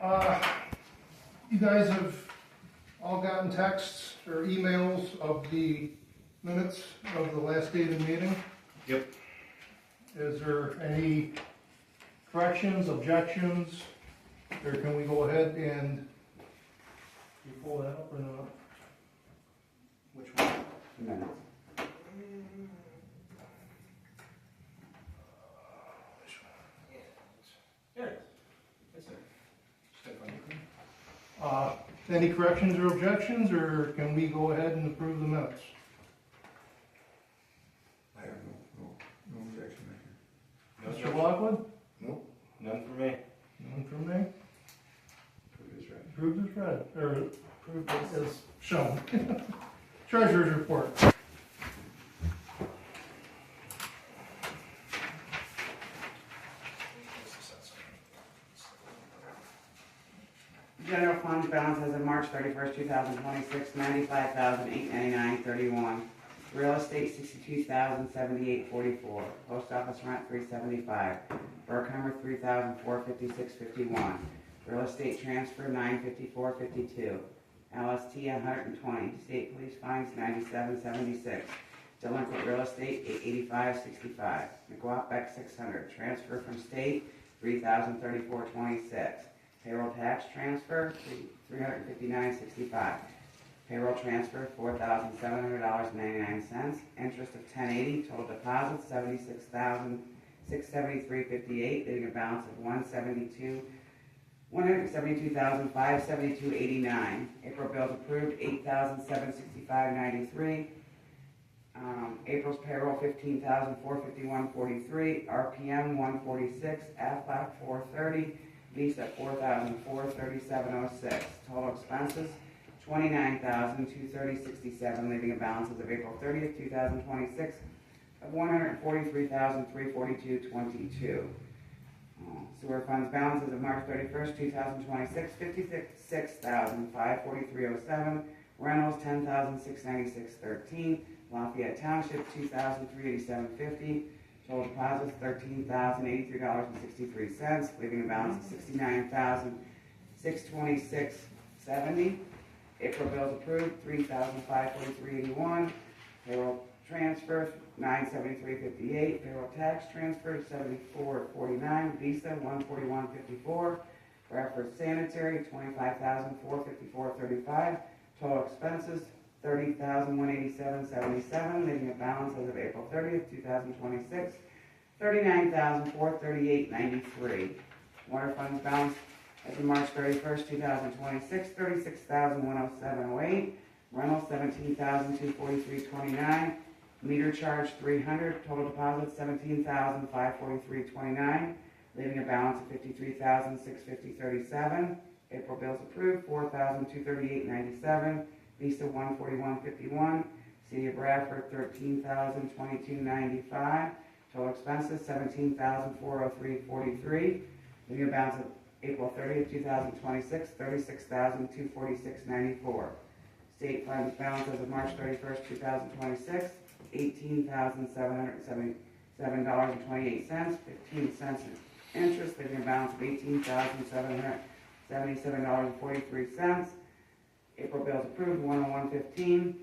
You guys have all gotten texts or emails of the minutes of the last day of the meeting. Yep. Is there any corrections, objections, or can we go ahead and, you pull that up or not? Which one? Minutes. There it is. Yes, sir. Just gotta find it. Any corrections or objections, or can we go ahead and approve the minutes? I have no objection No Mr. objection. Lockwood? Nope. None for me. None from me. Prove is right. Approved as read, or approved as shown. Treasurer's report. General fund balance as of March 31st, 2026, $95,899.31. Real estate, $62,078.44. Post office rent, $375. Borough $3,456.51. Real estate transfer, $954.52. LST, $120. State police fines, $97.76. Delinquent real estate, $885.65. McGuap, $600. Transfer from state, $3,034.26. Payroll tax transfer, $359.65. Payroll transfer, $4,700.99. Interest of $10.80. Total deposits, $76,673.58, leaving a balance of $172,572.89. April bills approved, $8,765.93. April's payroll, $15,451.43. RPM, $146. AFLAC, $430. Visa, $4,437.06. Total expenses, $29,230.67, leaving a balance as of April 30th, 2026 of $143,342.22. Sewer funds balance as of March 31st, 2026, $56,543.07. Reynolds, $10,696.13. Lafayette Township, $2,387.50. Total deposits, $13,083.63, leaving a balance of $69,626.70. April bills approved, $3,543.81. Payroll transfer, $973.58. Payroll tax transfer, $74.49. Visa, $141.54. Bradford sanitary, $25,454.35. Total expenses, $30,187.77, leaving a balance as of April 30th, 2026, $39,438.93. Water funds balance as of March 31st, 2026, $36,107.08. Rental, $17,243.29. Meter charge, $300. Total deposits, $17,543.29, leaving a balance of $53,650.37. April bills approved, $4,238.97. Visa, $141.51. City of Bradford, $13,022.95. Total expenses, $17,403.43. Leaving a balance of April 30th, 2026, $36,246.94. State funds balance as of March 31st, 2026, $18,777.28, 15 cents in interest, leaving a balance of $18,777.43. April bills approved, 101.15.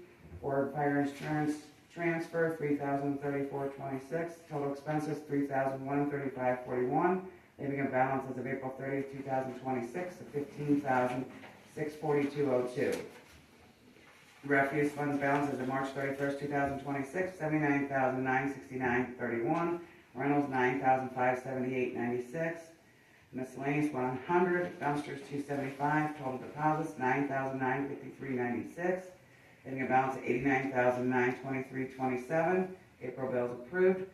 Ford fire insurance transfer, $3,034.26. Total expenses, $3,135.41. Leaving a balance as of April 30th, 2026 of $15,642.02. Refuse funds balance as of March 31st, 2026, $79,969.31. Rentals, $9,578.96. Miscellaneous, 100. Dumpsters, $275. Total deposits, $9,953.96. Leaving a balance of $89,923.27. April bills approved,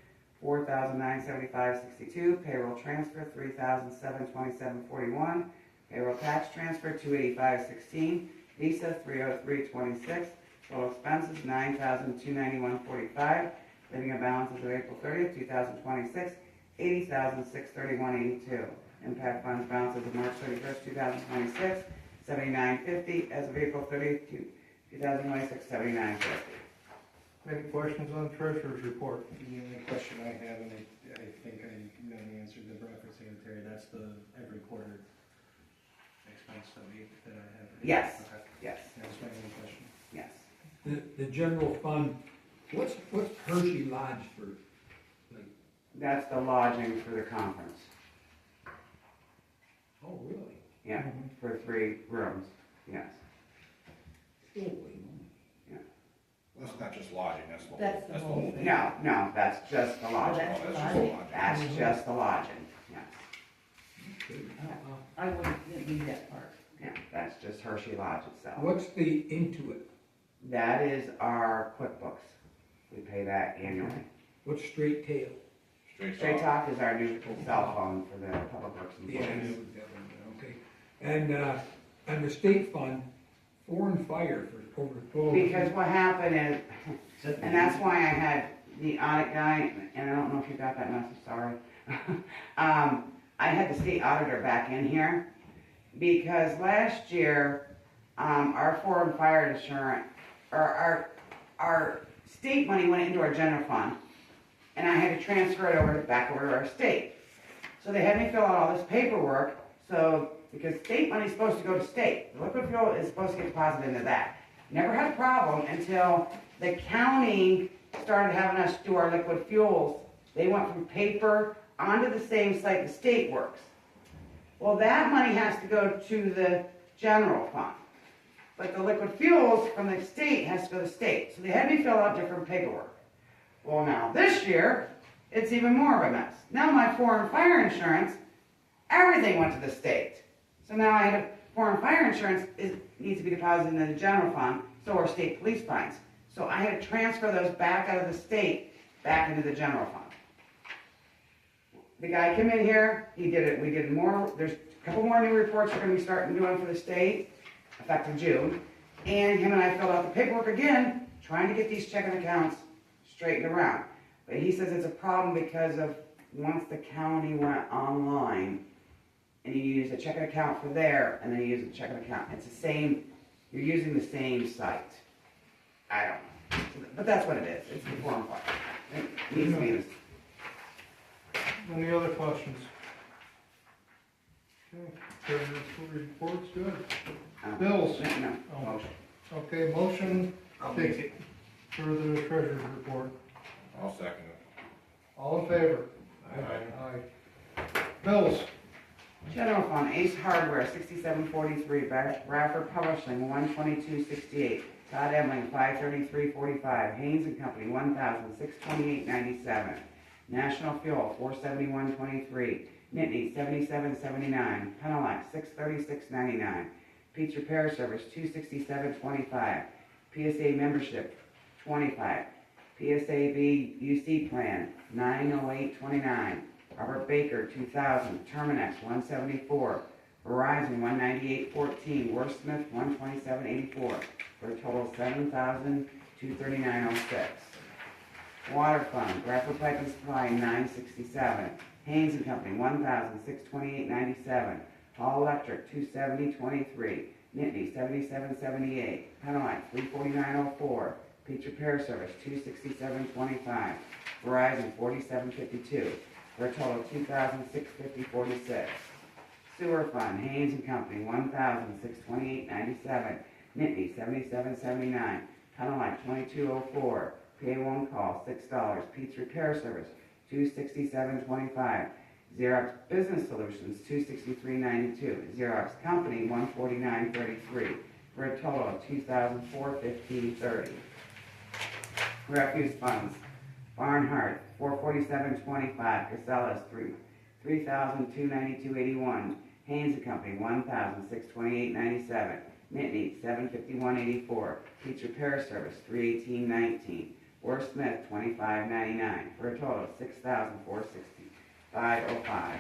$4,975.62. Payroll transfer, $3,727.41. Payroll tax transfer, $285.16. Visa, $303.26. Total expenses, $9,291.45. Leaving a balance as of April 30th, 2026, $80,631.82. Impact funds balance as of March 31st, 2026, $79.50. As of April 30th, 2026, $79.50. Any questions on the treasurer's report? The only question I have, and I think I know the answer, the Bradford sanitary, that's the every quarter expense that I have? Yes. Okay. Yes, That was my only question. yes. The general fund, what's Hershey Lodge for? Like, That's the lodging for the conference, oh, really? yeah, for 3 rooms, yes. Holy moly. Well, that's not just lodging, that's the whole, That's the that's the whole whole thing. No, no, that's just the Oh, lodging. that's Oh, the that's just lodging? lodging. That's just the lodging, yes. Okay. I didn't need that part. Yeah, that's just Hershey Lodge itself. What's the Intuit? That is our QuickBooks. We pay that annually. What's Straight Tail? Straight Talk is our new cell phone for the public works Yeah, employees. that one, okay. And the state fund, foreign fire for over. Because what happened is, and that's why I had the audit guy, and I don't know if you got that message, sorry. I had the state auditor back in here, because last year, our foreign fire insurance, or our state money went into our general fund, and I had to transfer it back over to our state. So they had me fill out all this paperwork, because state money's supposed to go to state. The liquid fuel is supposed to get deposited into that. Never had a problem until the county started having us do our liquid fuels. They went from paper onto the same site the state works. Well, that money has to go to the general fund. But the liquid fuels from the state has to go to the state. So they had me fill out different paperwork. Well, now this year, it's even more of a mess. Now my foreign fire insurance, everything went to the state. So now I have foreign fire insurance needs to be deposited in the general fund, so are state police fines. So I had to transfer those back out of the state, back into the general fund. The guy came in here, he did it, we did more, there's a couple more new reports we're gonna be starting doing for the state, effective June. And him and I filled out the paperwork again, trying to get these checking accounts straightened around. But he says it's a problem because of once the county went online, and you use a checking account for there, and then you use a checking account, it's the same, you're using the same site. I don't know, but that's what it is, it's the foreign fire. It needs to be. Any other questions? Okay, treasurer's report's good. Bills? No, Oh. motion. Okay, motion I'll make it. for the treasurer's report. I'll second it. All in favor? Aye. Aye. Bills? General fund, Ace Hardware, 6743, Bradford Publishing, 12268, Todd Emling, 53345, Haynes and Company, 1628.97, National Fuel, 471.23, Nittany, 77.79, Penelec, 636.99, Pete's Repair Service, 267.25, PSA Membership, 25, PSAB UC Plan, 908.29, Robert Baker, 2000, Terminex, 174, Verizon, 198.14, Wordsmith, 127.84, for a total of $7,239.06. Water Fund, Bradford Pipe and Supply, 967, Haynes and Company, 1,628.97, Hall Electric, 270.23, Nittany, 77.78, Penelec, 349.04, Pete's Repair Service, 267.25, Verizon, 47.52, for a total of $2,650.46. Sewer Fund, Haynes and Company, 1,628.97, Nittany, 77.79, Penelec, 22.04, PA1 call, $6, Pete's Repair Service, $267.25, Xerox Business Solutions, $263.92, Xerox Company, $149.33, for a total of $2,415.30. Refuse funds, Barnhart, $447.25, Casellas, $3,292.81, Haynes and Company, $1,628.97, Nittany, $751.84, Pete's Repair Service, $318.19, Wordsmith, $25.99, for a total of $6,465.05.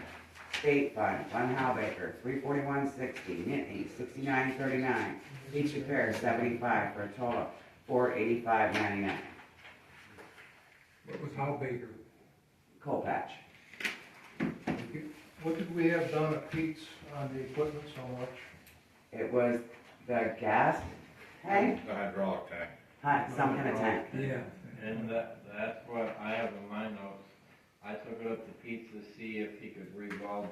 State Fund, Von Halbaker, $341.60, Nittany, $69.39, Pete's Repair, $75, for a total of $485.99. What was Hal Baker? Coal patch. What did we have done at Pete's on the equipment so much? It was the gas tank, The hydraulic tank. some kind of tank. Yeah. And that's what I have in my notes. I took it up to Pete to see if he could rebuild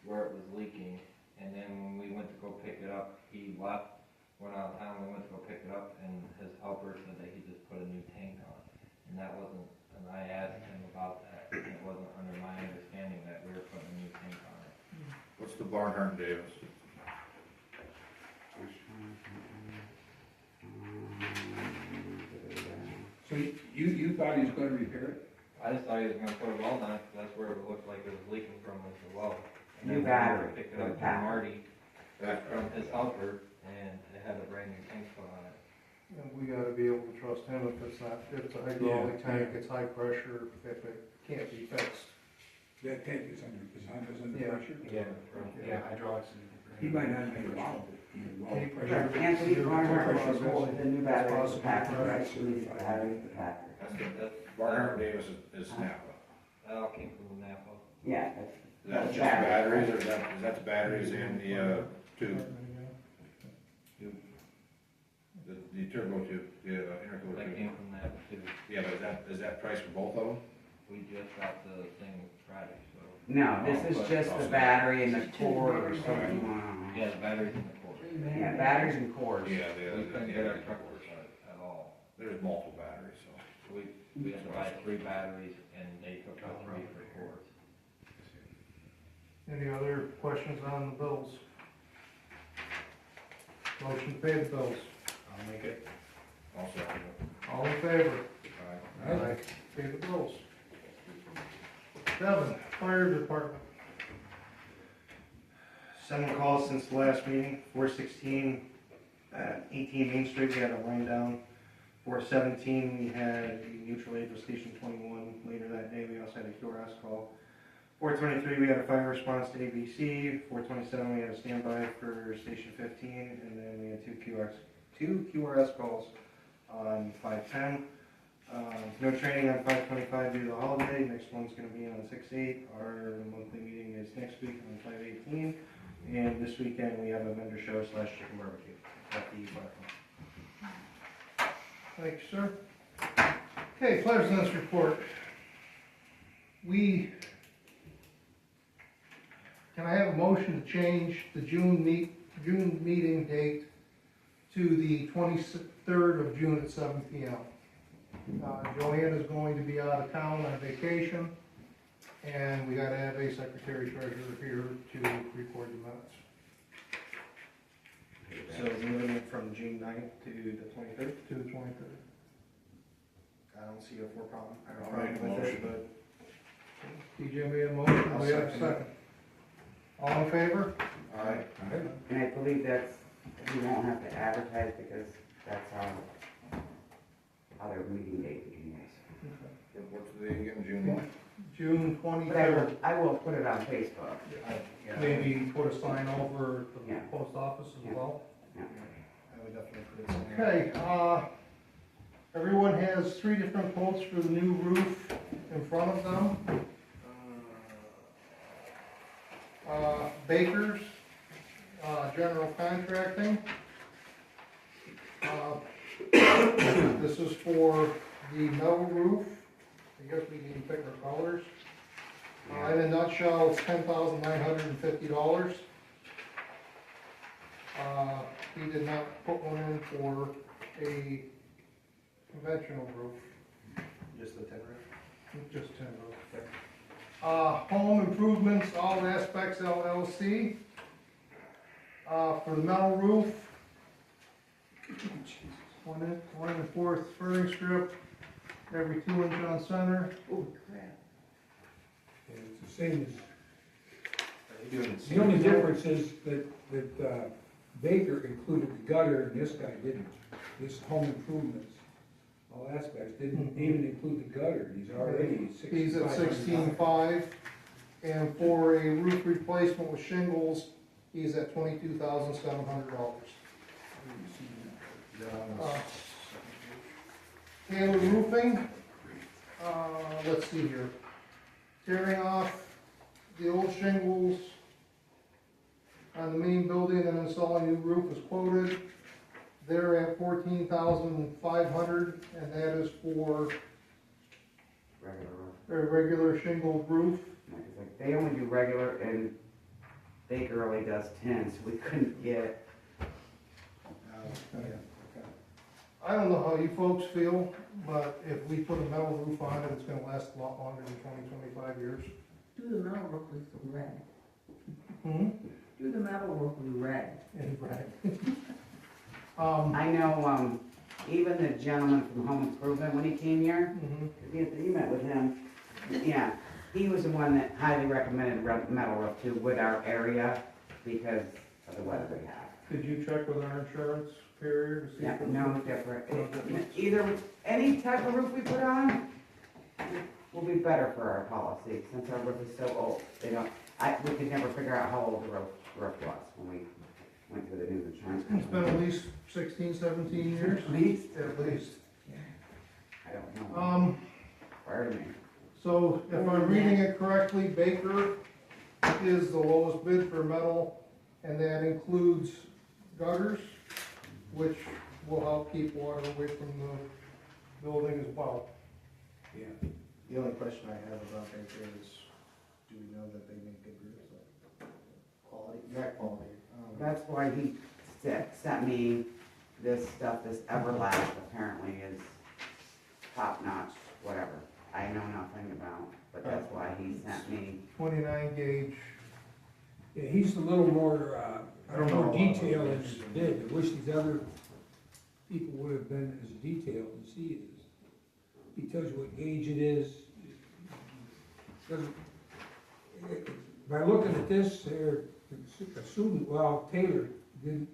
where it was leaking. And then when we went went to go pick it up, he left, went out of town, we went to go pick it up, and his helper said that he just put a new tank on it. And that wasn't, and I asked him about that, and it wasn't under my understanding that we were putting a new tank on it. What's the Barnhart Davis? So you thought he was gonna repair it? I just thought he was gonna put a well on it, 'cause that's where it looked like it was leaking from, was the well. And New then we battery picked it for the up tap. from Marty, That's from his helper, and it had a brand new tank put on it. And we gotta be able to trust him if it's not, if it's a hydraulic tank, it's high pressure, if it can't be fixed. That tank is under Yeah. pressure? Yeah, hydraulics and. He might not make it out. Even well. Any Sure, pressure. Anthony Barnhart was Pressure. told the new battery was Possibly packed, pressure. right, she needs the battery, the packer. That's, Barnhart Davis is Snappa. that all came from the Napa. Yeah, that's. Is that just batteries, or is that the batteries in the, tube, the turbo tube, the intercooler That tube? came from Napa too. Yeah, but is that price for both of them? We just got the thing Friday, so. No, this is just the battery and the cord or something. Yeah, the batteries in the core. Yeah, batteries and cords. Yeah, We couldn't get our the, truck work at all. there's multiple batteries, so. We had to buy 3 batteries, and they took out 3 for cords. Any other questions on the bills? Motion to pay the bills. I'll make it. I'll second it. All in favor? Aye. Pay the bills. 7, fire department. 7 calls since the last meeting, 416 at 18 Main Street, we had a line down. 417, we had the mutual aid with Station 21. Later that day, we also had a QRS call. 423, we had a fire response to ABC. 427, we had a standby for Station 15, and then we had two QRS calls on 510. No training on 525 due to the holiday. Next one's going to be on 6/8. Our monthly meeting is next week on 5/18. And this weekend, we have a vendor show / chicken barbecue at the fire hall. Thank you, sir. Okay, President's report. Can I have a motion to change the June meeting date to the 23rd of June at 7 p.m.? Joanne is going to be out of town on vacation, and we gotta have a secretary treasurer here to record the minutes. So moving it from June 9th to the 23rd, To the 23rd. I don't see a problem. I have a I'll make problem a with it, motion. but TJ made a motion, I'll we have a second it. second. All in favor? Aye. And I believe that's, we won't have to advertise because that's how their meeting date is. What's the date again, June what? June But 23rd. I will put it on Facebook. Maybe put a sign over at the Yeah. post office as well. I would definitely put it somewhere. Okay, everyone has 3 different quotes for the new roof in front of them. Baker's, General Contracting. This is for the metal roof. I guess we can pick our colors. In a nutshell, it's $10,950. He did not put one in for a conventional roof, Just the 10 roof. just tin roof. Home Improvements, All Aspects LLC. For the metal roof, 1 1/4 furring strip, every 2 inch on center. Oh, crap. And it's the same as, Are you doing the only difference is that Baker included the gutter and this guy didn't. This home improvements, all aspects, didn't even include the gutter. He's already He's at $6,500. 16.5, and for a roof replacement with shingles, he's at $22,700. Taylor Roofing, let's see here. Tearing off the old shingles on the main building and installing new roof is quoted. They're at $14,500, and that is for Regular roof. a regular shingle roof. Like, they only do regular and Baker only does 10, so we couldn't get, Yeah, okay. I don't know how you folks feel, but if we put a metal roof on it, it's gonna last a lot longer than 25 years. Do the metal roof with red. Hmm? Do the metal roof with red. And right. I know, even the gentleman from Home Improvement, when he came here, mhm. you met with him, yeah, he was the one that highly recommended metal roof too with our area because of the weather we have. Did you check with our insurance carrier to see? Yeah, if it- no different. No difference. Either, any type of roof we put on will be better for our policy, since our roof is so old. We could never figure out how old the roof was when we went through the new insurance It's been company. at least 16, 17 years. At least, At least. I don't know. Pardon me. So if I'm reading it correctly, Baker is the lowest bid for metal, and that includes gutters, which will help keep water away from the building as well. Yeah. The only question I have about Baker is, do we know that they make good roofs? Like, quality, not quality. That's why he sent me this stuff, this Everlast apparently is top notch, whatever. I know nothing about, but that's why he sent me. 29 gauge. Yeah, he's a little more, I don't know a more lot about detailed in roofs. his bid. I wish these other people would have been as detailed as he is. He tells you what gauge it is. Doesn't- By looking at this, they're assuming, well, Taylor didn't,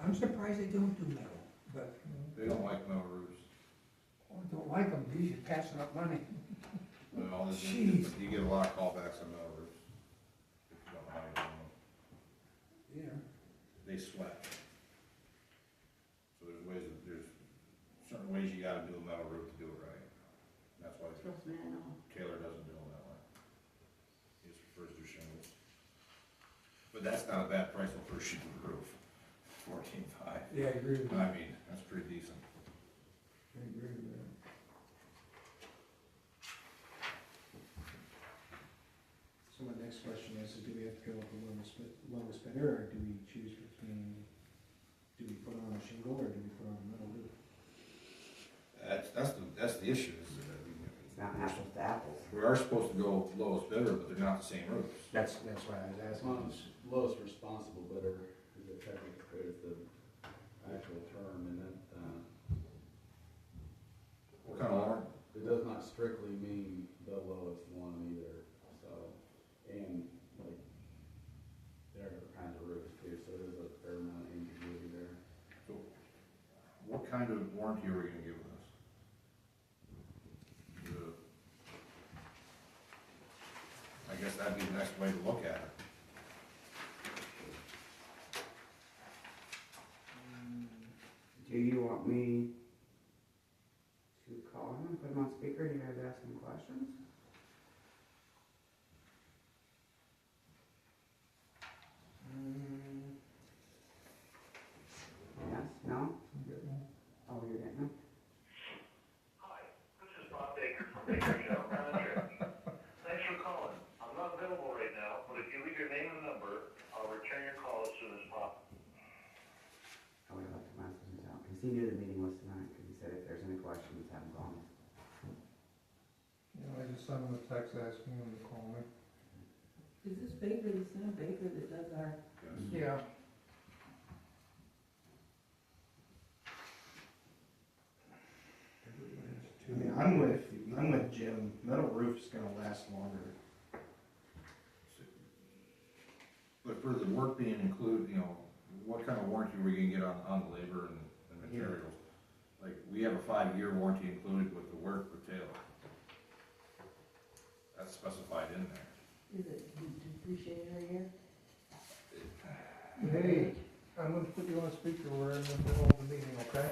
I'm surprised they don't do metal, but They don't like metal roofs. I don't like them, geez, you're passing up money. Well, Jeez. you get a lot of callbacks on metal roofs. If you don't know how to do them. Yeah. They sweat. So there's certain ways you gotta do a metal roof to do it right. That's why Trust me, I know. Taylor doesn't do them that way. He just prefers to do shingles. But that's not a bad price for a shingle roof, 14.5. Yeah, I agree with that. I mean, that's pretty decent. I agree with that. So my next question is, do we have to go with the lowest bidder, or do we choose between, do we put on a shingle, or do we put on a metal roof? That's the issue, is It's not apples to apples. we are supposed to go lowest bidder, but they're not the same roofs. That's why I was asking. Lowest responsible bidder is the technical, is the actual term, and that, What kind of warrant? it does not strictly mean the lowest one either, so, and like, there are other kinds of roofs too, so there's a fair amount of ambiguity there. So, what kind of warranty are we gonna give this? I guess that'd be the next way to look at it. Do you want me to call him and put him on speaker? Do you guys ask him questions? Yes, no? Oh, you're getting him? Hi, this is Bob Baker from Baker Shell Contract. Thanks for calling. I'm not available right now, but if you leave your name and number, I'll return your call as soon as possible. I would have left the messages out, because he knew the meeting was tonight, because he said if there's any questions, have him call me. You know, I just sent him a text asking him to call me. Is this Baker, the same Baker that does our, Yeah. I mean, I'm with Jim, metal roof's gonna last longer. But for the work being included, what kind of warranty are we gonna get on the labor and materials? Like, we have a 5-year warranty included with the work for Taylor. That's specified in there. is it depreciated every year? Hey, I'm gonna put you on speaker, we're in the middle of the meeting, okay?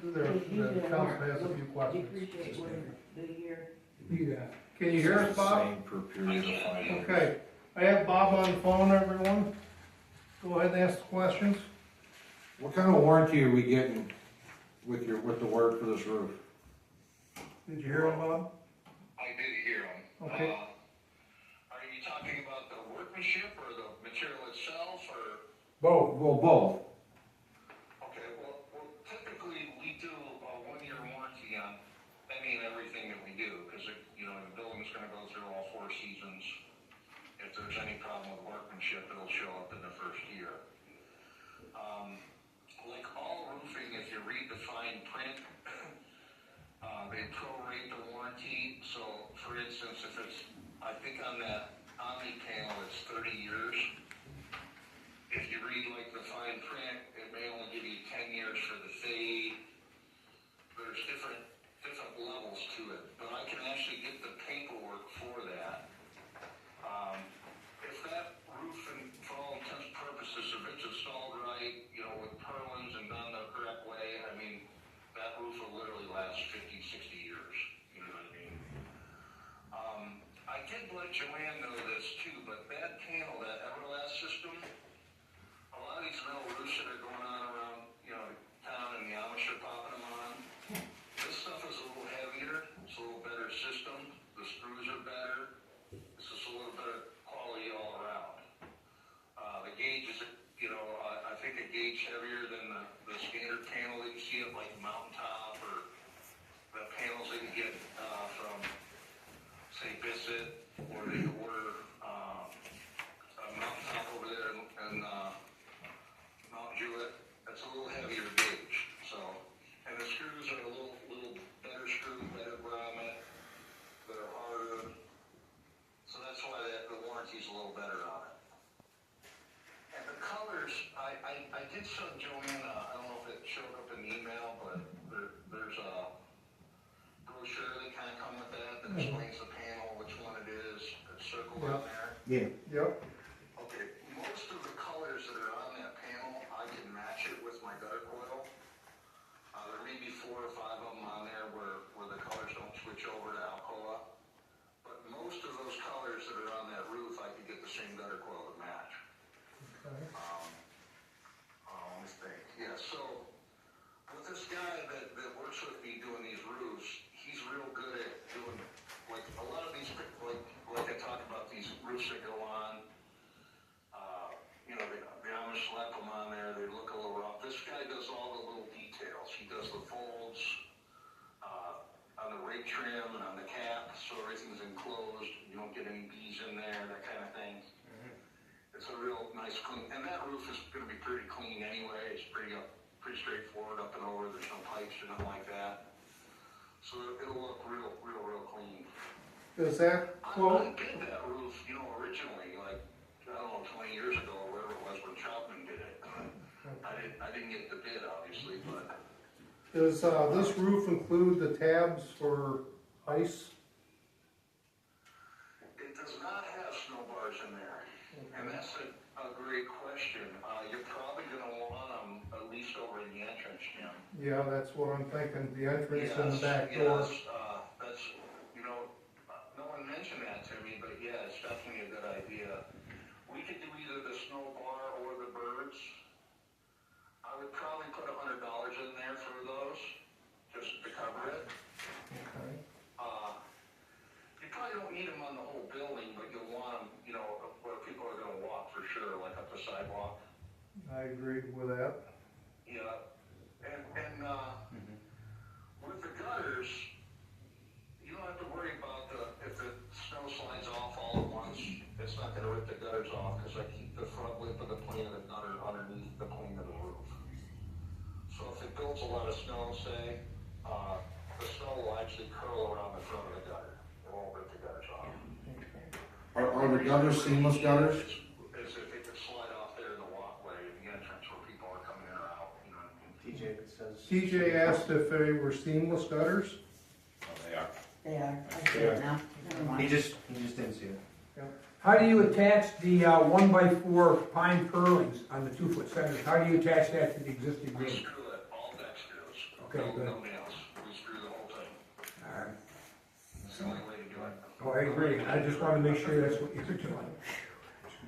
The council has a few questions. Depreciate when the year. Yeah. Can you hear us, Bob? Same per period of 5 years. Okay, I have Bob on the phone, everyone. Go ahead and ask the questions. What kind of warranty are we getting with the work for this roof? Did you hear him, Bob? I did hear him. Okay. Are you talking about the workmanship or the material Both. Well, both. Okay, well, typically, we do a 1-year warranty on any and everything that we do, because, you know, the building's gonna go through all 4 seasons. If there's any problem with workmanship, it'll show up in the first year. Like all roofing, if you read the fine print, they prorate the warranty. So, for instance, if it's, I think on that Omni panel, it's 30 years. If you read like the fine print, it may only give you 10 years for the fade. There's different levels to it, but I can actually get the paperwork for that. If that roof, for all intents and purposes, if it's installed right, you know, with purlins and done the correct way, I mean, that roof will literally last 50, 60 years. You know what I mean? I did let Joanne know this too, but that panel, that Everlast system, a lot of these metal roofs that are going on around, you know, town and the Amish are popping them on. This stuff is a little heavier. It's a little better system. The screws are better. It's just a little better quality all around. The gauge is, you know, I think a gauge heavier than the standard panel that you see at like Mountaintop or the panels that you get from, say, Bissett, or they order Mountaintop over there in Mount Jewett. That's a little heavier gauge. So, and the screws are a little better screws, better grommet, they're harder. So that's why the warranty's a little better on it. And the colors, I did show Joanne, I don't know if it showed up in the email, but there's a brochure that kind of come with that explains the panel, which one it is, it's circled on there. Yeah. Yep. Okay, most of the colors that are on that panel, I can match it with my gutter coil. There may be 4 or 5 of them on there where the colors don't switch over to Alcoa. But most of those colors that are on that roof, I could get the same gutter coil to match. Okay. Let me think. Yeah, so with this guy that works with me doing these roofs, he's real good at doing, like, a lot of these, like I talked about, these roofs that go on, you know, the Amish slap them on there, they look a little rough. This guy does all the little details. He does the folds on the rake trim and on the cap, so everything's enclosed. You don't get any bees in there, that kind of thing. It's a real nice clean, and that roof is going to be pretty clean anyway. It's pretty straightforward up and over. There's no pipes or nothing like that. So it'll look real clean. Does that I quote, did that roof, you know, originally, like, I don't know, 20 years ago, or whatever it was when Troutman did it. I didn't get the bid, obviously, but. does this roof include the tabs for ice? It does not have snow bars in there, and that's a great question. You're probably gonna want them at least over in the entrance, Jim. Yeah, that's what I'm thinking, the entrance and the back door. Yes, that's, you know, no one mentioned that to me, but yeah, it's definitely a good idea. We could do either the snow bar or the birds. I would probably put $100 in there for those, just to cover it. Okay. You probably don't need them on the whole building, but you'll want them, you know, where people are gonna walk for sure, like up the sidewalk. I agree with that. Yeah, and with the gutters, you don't have to worry about if the snow slides off all at once, it's not gonna rip the gutters off, because I keep the front lip of the plane of the gutter underneath the plane of the roof. So if it builds a lot of snow, say, the snow will actually curl around the front of the gutter. It won't rip the gutters off. Are the gutters seamless gutters? As if it could slide off there in the walkway in the entrance where people are coming in or out, you know. TJ, it says. TJ asked if they were seamless gutters. Oh, they are. They are, I see it now, never mind. He just didn't see it. How do you attach the 1x4 pine purlings on the 2-foot centers? How do you attach that to the existing We roof? screw it, all deck screws. Okay, good. No nails, we screw the whole thing. All right. It's the only way to do it. Oh, I agree. I just want to make sure that's what you're doing.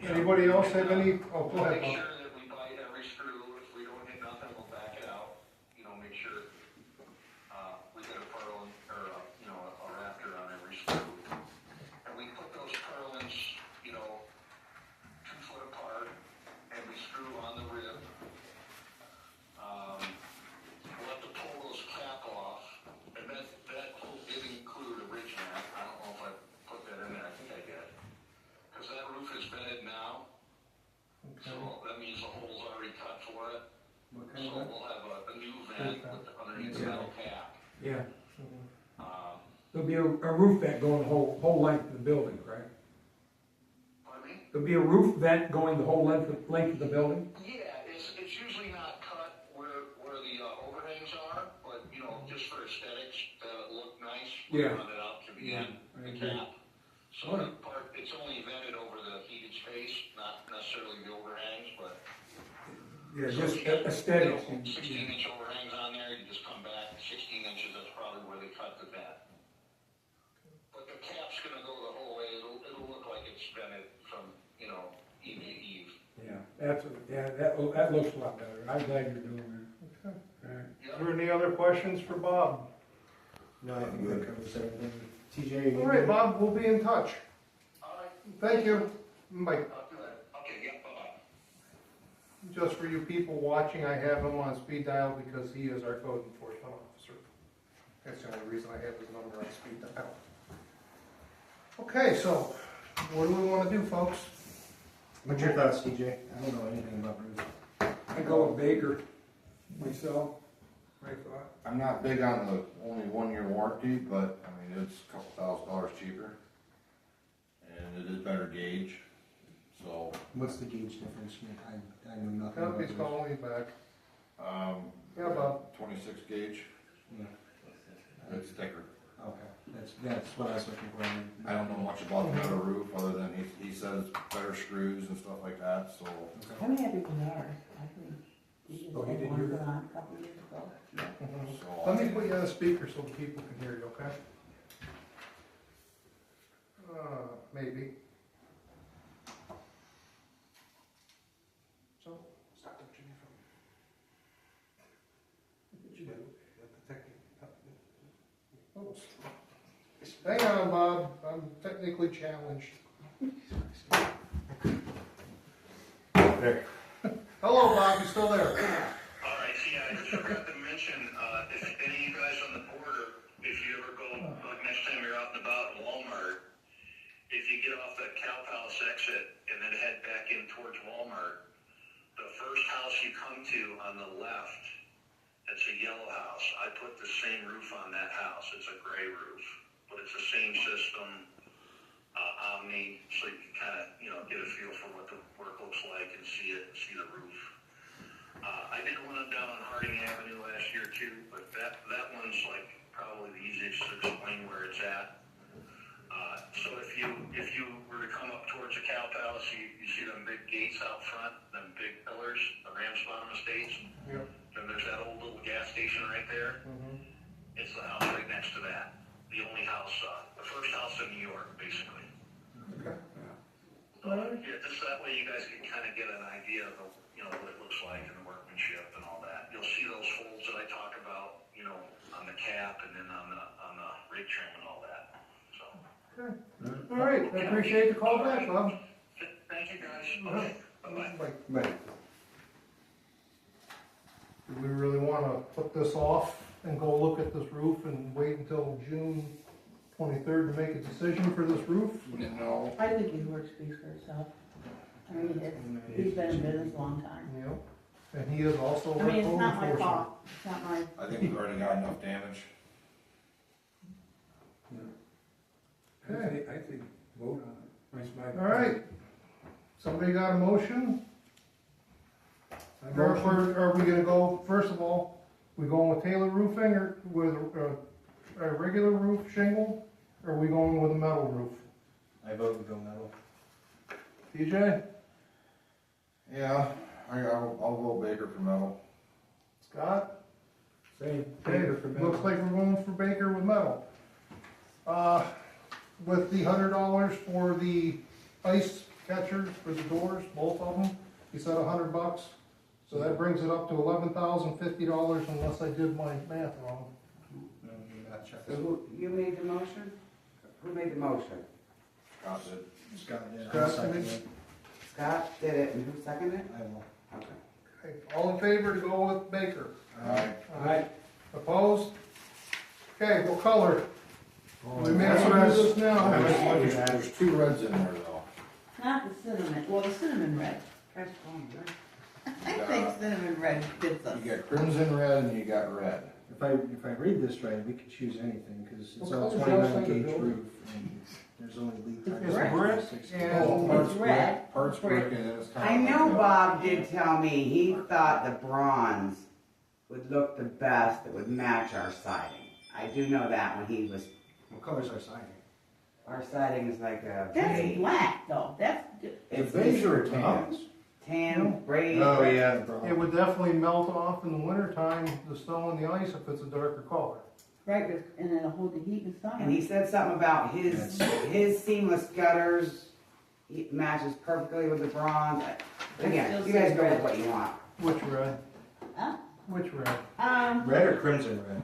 Anybody else have any, oh, go ahead, Make Bob. sure that we bite every screw, if we don't hit nothing, we'll back it out. You know, make sure, we get a purlin, or, you know, a rafter on every screw. And we put those purlins, you know, 2 foot apart, and we screw on the for it. What So kind of, we'll have a new vent with the underneath the metal cap. Yeah, Um, there'll be a roof vent going the whole length of the building, correct? pardon me? There'll be a roof vent going the whole length of the building? Yeah, it's usually not cut where the overhangs are, but, you know, just for aesthetics, to have it look nice, we Yeah. run it out to the Yeah, end, I the agree. cap. So the part, it's only vented over the heated space, not necessarily the overhangs, but. Yeah, So just if you got, aesthetics. you know, 16-inch overhangs on there, you just come back 16 inches, that's probably where they cut the vent. But the cap's gonna go the whole way, it'll look like it's vented from, you know, eve to eve. Yeah, that looks a lot better. I'm glad you're doing that. Okay. All right. Yep. Are there any other questions for Bob? no, I think that covers everything. TJ? All right, Bob, we'll be in touch. All right, Thank you. Bye. I'll do that. Okay, yeah, bye-bye. Just for you people watching, I have him on speed dial because he is our code enforcement officer. That's the only reason I have his number on speed dial. Okay, so what do we want to do, folks? What's your thoughts, TJ? I don't know anything about roofs. I go with Baker myself, I thought. I'm not big on the only 1-year warranty, but I mean, it's a couple $1,000 cheaper. And it is better gauge, so, What's the gauge difference? I know nothing about Company's roofs. calling me back. um. Yeah, Bob. 26 gauge, Yeah, it's thicker. okay, that's what I was looking for. I don't know much about the metal roof, other than he says better screws and stuff like that, so. I'm happy with ours. I think we just Oh, you had did one yours? put on a couple years ago. so Let me put you on a speaker so the people can hear you, okay? Maybe. So, stop touching your phone. What you do? Oops. Hang on, Bob, I'm technically challenged. There. Hello, Bob, you still there? All right, see, I just forgot to mention, if any of you guys on the border, if you ever go, like next time you're out and about in Walmart, if you get off the Cow Palace exit and then head back in towards Walmart, the first house you come to on the left, it's a yellow house. I put the same roof on that house. It's a gray roof, but it's the same system, Omni, so you can kind of, you know, get a feel for what the work looks like and see the roof. I did one down on Harding Avenue last year too, but that one's like probably the easiest to explain where it's at. So if you were to come up towards the Cow Palace, you see them big gates out front, them big pillars, the Ramsbottom Estates. Yep. Then there's that old little gas station right there. It's the house right next to that. The only house, the first house in New York, basically. Okay. Yeah, just that way you guys can kind of get an idea of, you know, what it looks like and the workmanship and all that. You'll see those folds that I talk about, you know, on the cap and then on the rig trim and all that. So. Okay. All right, I appreciate the call back, Bob. Thank you guys. Okay. Bye-bye. Right. Do we really want to put this off and go look at this roof and wait until June 23rd to make a decision for this roof? No. I think his work speaks for itself. I mean, he's been in business a long time. Yep. And he is also I our mean, it's code not my enforcement. fault. It's not my, I think we've already got enough damage. Okay. I think vote on it. That's my- All right. Somebody got a motion? I Or motion- are we gonna go, first of all, we going with Taylor roofing or with a regular roof shingle? Or are we going with a metal roof? I vote we go metal. TJ? Yeah, I'll vote Baker for metal. Scott? Same. Okay, Baker for metal. looks like we're going for Baker with metal. With the $100 for the ice catchers for the doors, both of them, he said $100. So that brings it up to $11,050 unless I did my math wrong. No, you're not check. So you made the motion? Who made the motion? Scott did. Scott, yeah. Scott, I'll second any- it. Scott did it, and who seconded it? I will. Okay. Okay, all in favor to go with Baker? Alright. Aye. Opposed? Okay, what color? We may That's as what I well do was- this now. There's 2 reds in there though. not the cinnamon, well, the cinnamon red. That's fine, right? I think cinnamon red fits us. You got crimson red and you got red. If I read this right, we could choose anything, because it's What all color's 29 outside the gauge building? roof, and there's only lead time. It's of brick 60. and- Oh, parts It's red. brick, parts brick, and then it's kind I of. know like, Bob did tell me he thought the bronze would look the best, that would match our siding. I do know that when he was, What color's our siding? our siding is like a That's beige. black though, that's, It's beige or tans? Tan, beige. Oh, yeah. It would definitely melt off in the wintertime, the snow and the ice, if it's a darker color. right, and then it'll hold the heat in summer. And he said something about his seamless gutters, it matches perfectly with the bronze. But again, you guys go with what you want. Which red? Huh? Which red? Red or crimson red?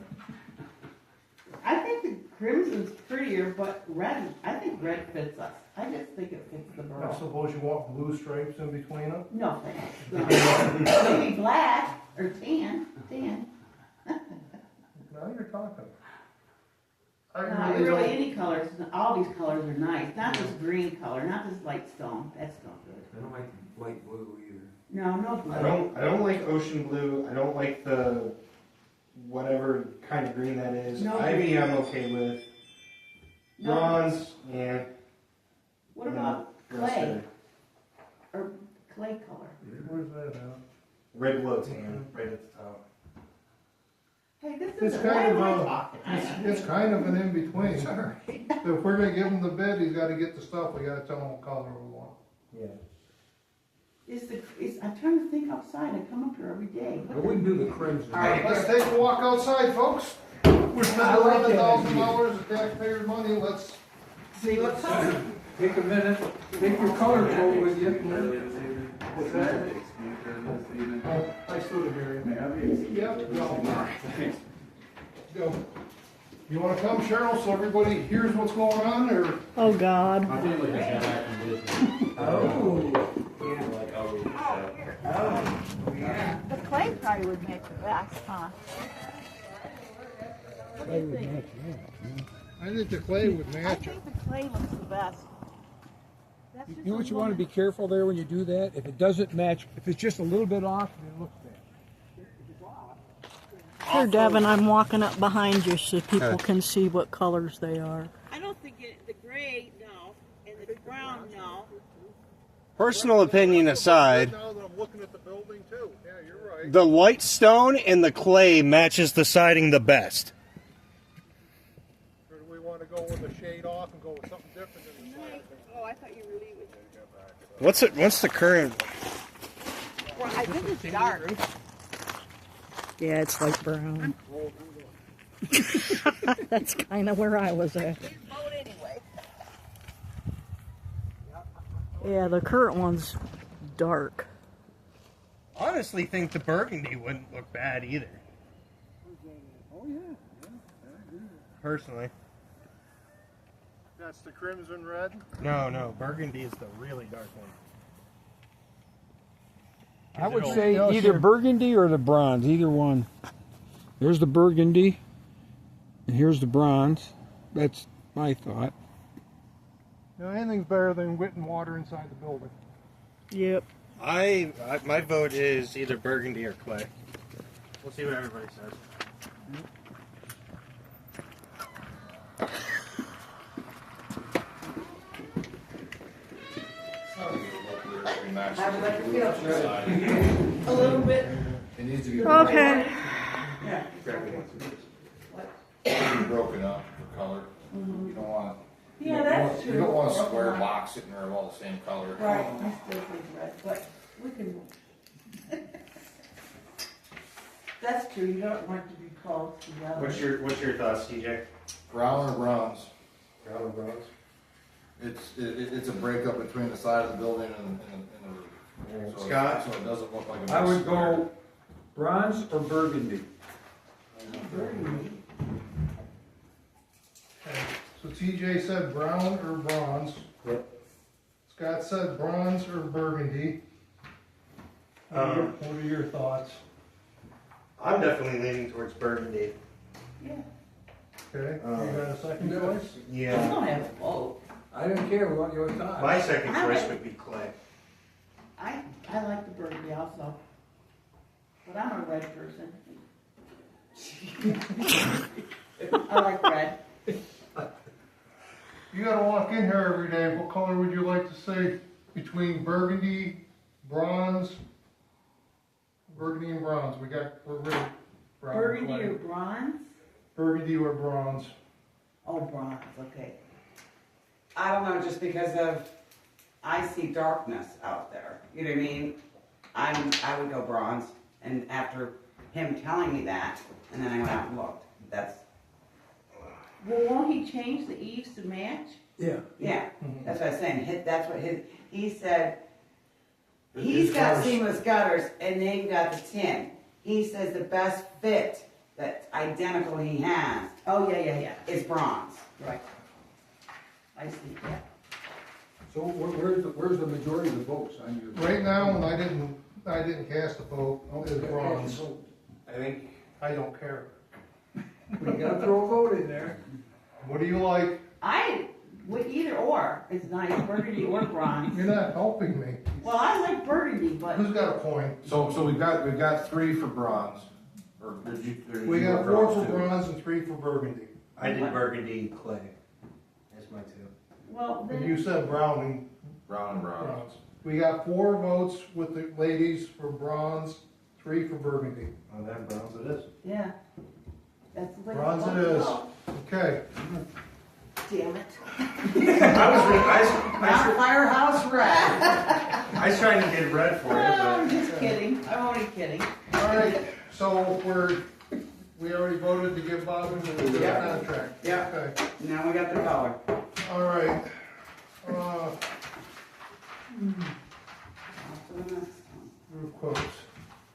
I think the crimson's prettier, but red, I think red fits us. I just think it fits the I borough. suppose you want blue stripes in between them? No thanks. No. Maybe black or tan. Now you're talking. Really, any colors, all these colors are nice. Not this green color, not this light stone. That's not good. I don't like the light blue either. No, no blue. I don't like ocean blue. I don't like the whatever kind of green that is. No Ivy green. I'm okay with. No. Bronze, yeah. What about Rest clay? of it. Or clay color? Where's that at? Red below tan, right at the top. Hey, this It's is why kind am I of talking? It's kind of an in-between. If we're gonna give him the bid, he's gotta get the stuff, we gotta tell him what color we want. Yeah. I'm trying to think outside. I come up here every day. I wouldn't do the crimson. All right. Let's take a walk outside, folks. We're spending I like that $11,000 of taxpayers' money, let's. See what color? Take a minute, take your color coat with you. What's that? I still hear you. Yep, go. Go. You wanna come, Cheryl, so everybody hears what's going on, or? Oh, God. My family just got back from Disney. Oh. Like, oh, Oh, yeah. The clay probably would make the best, huh? What do you think? I think the clay would I match it. think the clay looks the best. That's You just know a what you wanna little- be careful there when you do that? If it doesn't match, if it's just a little bit off, it looks bad. Here, Devin, I'm walking up behind you so people can see what colors they are. I don't think the gray, no, and the brown, no. Personal opinion aside, Now that I'm looking at the building too, yeah, you're right. the white stone and the clay matches the siding the best. Or do we wanna go with the shade off and go with something different than the siding? Oh, I thought you were leaving. What's the current? Well, I think it's dark. Yeah, it's like brown. That's kind of where I was at. Yeah, the current one's dark. Honestly, think the burgundy wouldn't look bad either. Oh, yeah. Personally, That's the crimson red? no, burgundy is the really dark one. I would say either burgundy or the bronze, either one. There's the burgundy, and here's the bronze. That's my thought. You know, anything's better than wetting water inside the building. Yep. My vote is either burgundy or clay. We'll see what everybody says. How would like to feel, Shirley? A little bit. It needs to be. Okay. Yeah. Broken up for color. You don't want. Yeah, you that's don't- true. You don't want a square box sitting there of all the same color. Right, I still think red, but we can. That's true, you don't want to be called together. What's your thoughts, TJ? Brown or bronze? Brown or bronze? It's a breakup between the side of the building and the roof. So Scott? So it doesn't look like a. I big would square. go bronze or burgundy. Burgundy. So TJ said brown or bronze. Yep. Scott said bronze or burgundy. What are your thoughts? I'm definitely leaning towards burgundy. Yeah. Okay, you got a second choice? I Yeah. don't have a vote. I don't care what your thought. My second choice would be clay. I like the burgundy also. but I'm a red person. I like red. You gotta walk in here every day, what color would you like to see between burgundy, bronze? Burgundy and bronze, we're really brown. Burgundy or bronze? Burgundy or bronze. Oh, bronze, okay. I don't know, just because of, I see darkness out there, you know what I mean? I would go bronze, and after him telling me that, and then I went out and looked, that's, Well, won't he change the eaves to match? Yeah. yeah, that's what I was saying, that's what he said, His he's got gutters- seamless gutters, and they've got the tin. He says the best fit, that identical he has, Oh, yeah. is bronze. Right. I see, yeah. So where's the majority of the votes on your? Right now, and I didn't cast a vote, is bronze. I think I don't care. We gotta throw a vote in there. What do you like? With either or, it's nice, burgundy or bronze. You're not helping me. Well, I like burgundy, but Who's got a point? So we've got 3 for bronze, or did you? or did We you got go 4 for too? bronze and 3 for burgundy. I did burgundy clay. That's my 2. well, And then, you said brown and Brown and bronze. bronze. We got 4 votes with the ladies for bronze, 3 for burgundy. Oh, then bronze it is. yeah. That's the way it's Bronze it supposed to is. go. Okay. Damn it. Not firehouse red. I was trying to get red for No, you, I'm but just kidding, I'm only kidding. All right, so we already voted to give Bob the Yeah. contract. Yeah. Okay, Now we got the color. all right. Roof quotes.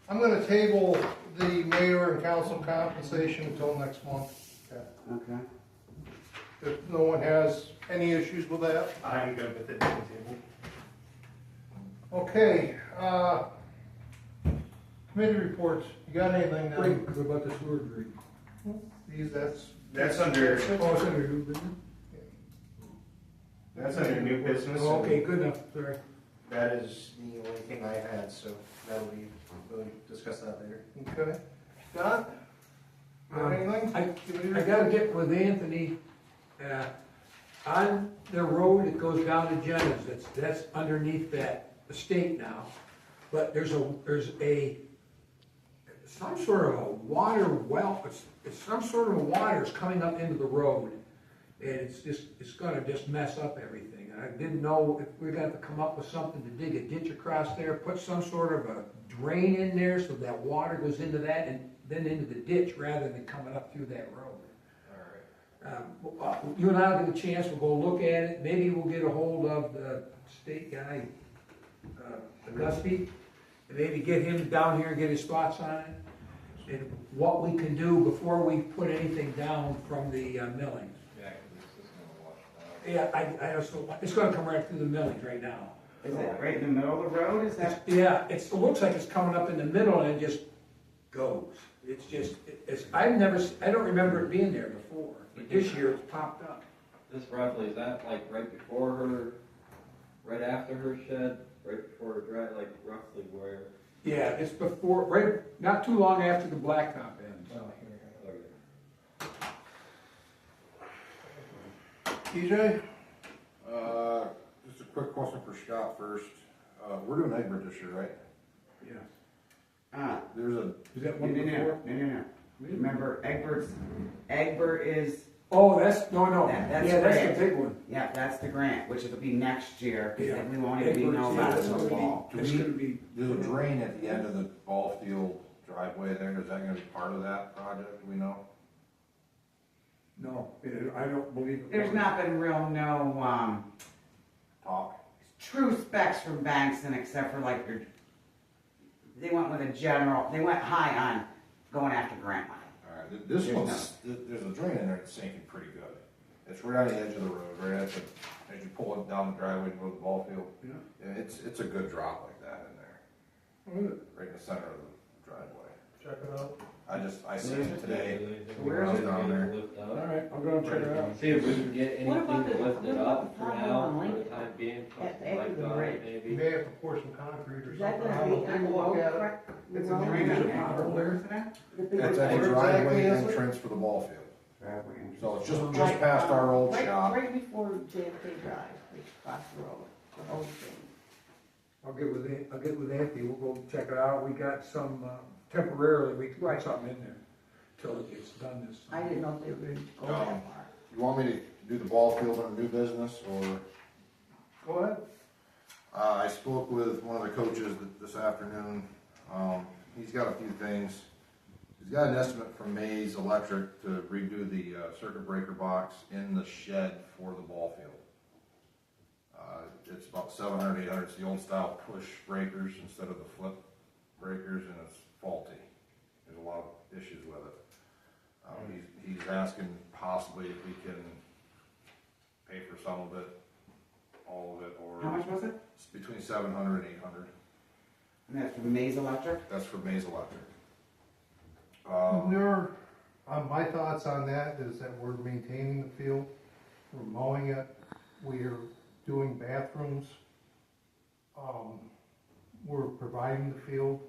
I'm gonna table the mayor and council compensation until next month. Okay. If no one has any issues with that. I'm good with it being tabled. Okay, committee reports, you got anything now? Wait, what about the sewer green? That's under, Oh, it's under new business? that's under new business. Oh, okay, good enough, sorry. That is the only thing I had, so that'll be, we'll discuss that later. Okay. Scott? Got anything? I gotta get with Anthony, on the road that goes down to Jenna's, that's underneath that estate now. But there's some sort of a water well, it's some sort of a water's coming up into the road. And it's gonna just mess up everything. And I didn't know if we got to come up with something to dig a ditch across there, put some sort of a drain in there so that water goes into that and then into the ditch rather than coming up through that road. You and I will get a chance, we'll go look at it, maybe we'll get a hold of the state guy, Gusty, and maybe get him down here and get his thoughts on it, and what we can do before we put anything down from the millings. Yeah, 'cause it's just gonna wash it out. Yeah, I also, it's gonna come right through the millings right now. Is it right in the middle of the road, is that? Yeah, it looks like it's coming up in the middle and it just goes. It's just, I don't remember it being there before, but this year it's popped up. This roughly, is that like right before her, right after her shed, right before her dry, like roughly where? Yeah, it's before, right, not too long after the blacktop ends. TJ? Just a quick question for Scott first. We're doing Egbert this year, right? Yeah. There's a, Is that No, one before? no. Remember, Egbert is, Oh, no. That's Yeah, that's great. the big one. yeah, that's the grant, which will be next year, Yeah. and we won't even know about it It's until gonna be- fall. It's gonna be. there's a drain at the end of the ball field driveway there. Is that gonna be part of that project? Do we know? No, I don't believe it. There's was. not been real Talk. true specs from Bankston, except for like they went with they went high on going after grant money. Alright, this one's, there's a drain in there that's sinking pretty good. It's right on the edge of the road, right at as you pull it down the driveway to go to the ball field. Yeah. And it's a good drop like that in there, Oh, is it? right in the center of the driveway. Check it out. I seen it today. Where is it? Down there. All right, I'm gonna check it out. See if we can get What about anything to lift it up for the now, pothole on for the Lincoln? time being, At the something edge like of the that, bridge. You maybe. may have to pour some concrete or Is that something. gonna be on the Look low, at it. It's a Well, drain Is on it there, pothole where there? is it at? It's at the Where driveway exactly is it? entrance for the ball field. Driveway entrance. So it's just Right, past our old right- shop. Right before JFK Drive, it's across the road, the whole thing. I'll get with Anthony, we'll go check it out, we got some, temporarily, we can put Right. something in there till it gets done this. I didn't know if they were going to go that far. You want me to do the ball field under new business, or? Go ahead. I spoke with one of the coaches this afternoon. He's got a few things. He's got an estimate from Mays Electric to redo the circuit breaker box in the shed for the ball field. It's about 700, 800. It's the old style push breakers instead of the flip breakers, and it's faulty. There's a lot of issues with it. He's asking possibly if we can pay for some of it, all of it, or. How much was it? It's between 700 and 800. And that's from Mays Electric? That's for Mays Electric. My thoughts on that is that we're maintaining the field, we're mowing it, we're doing bathrooms, we're providing the field.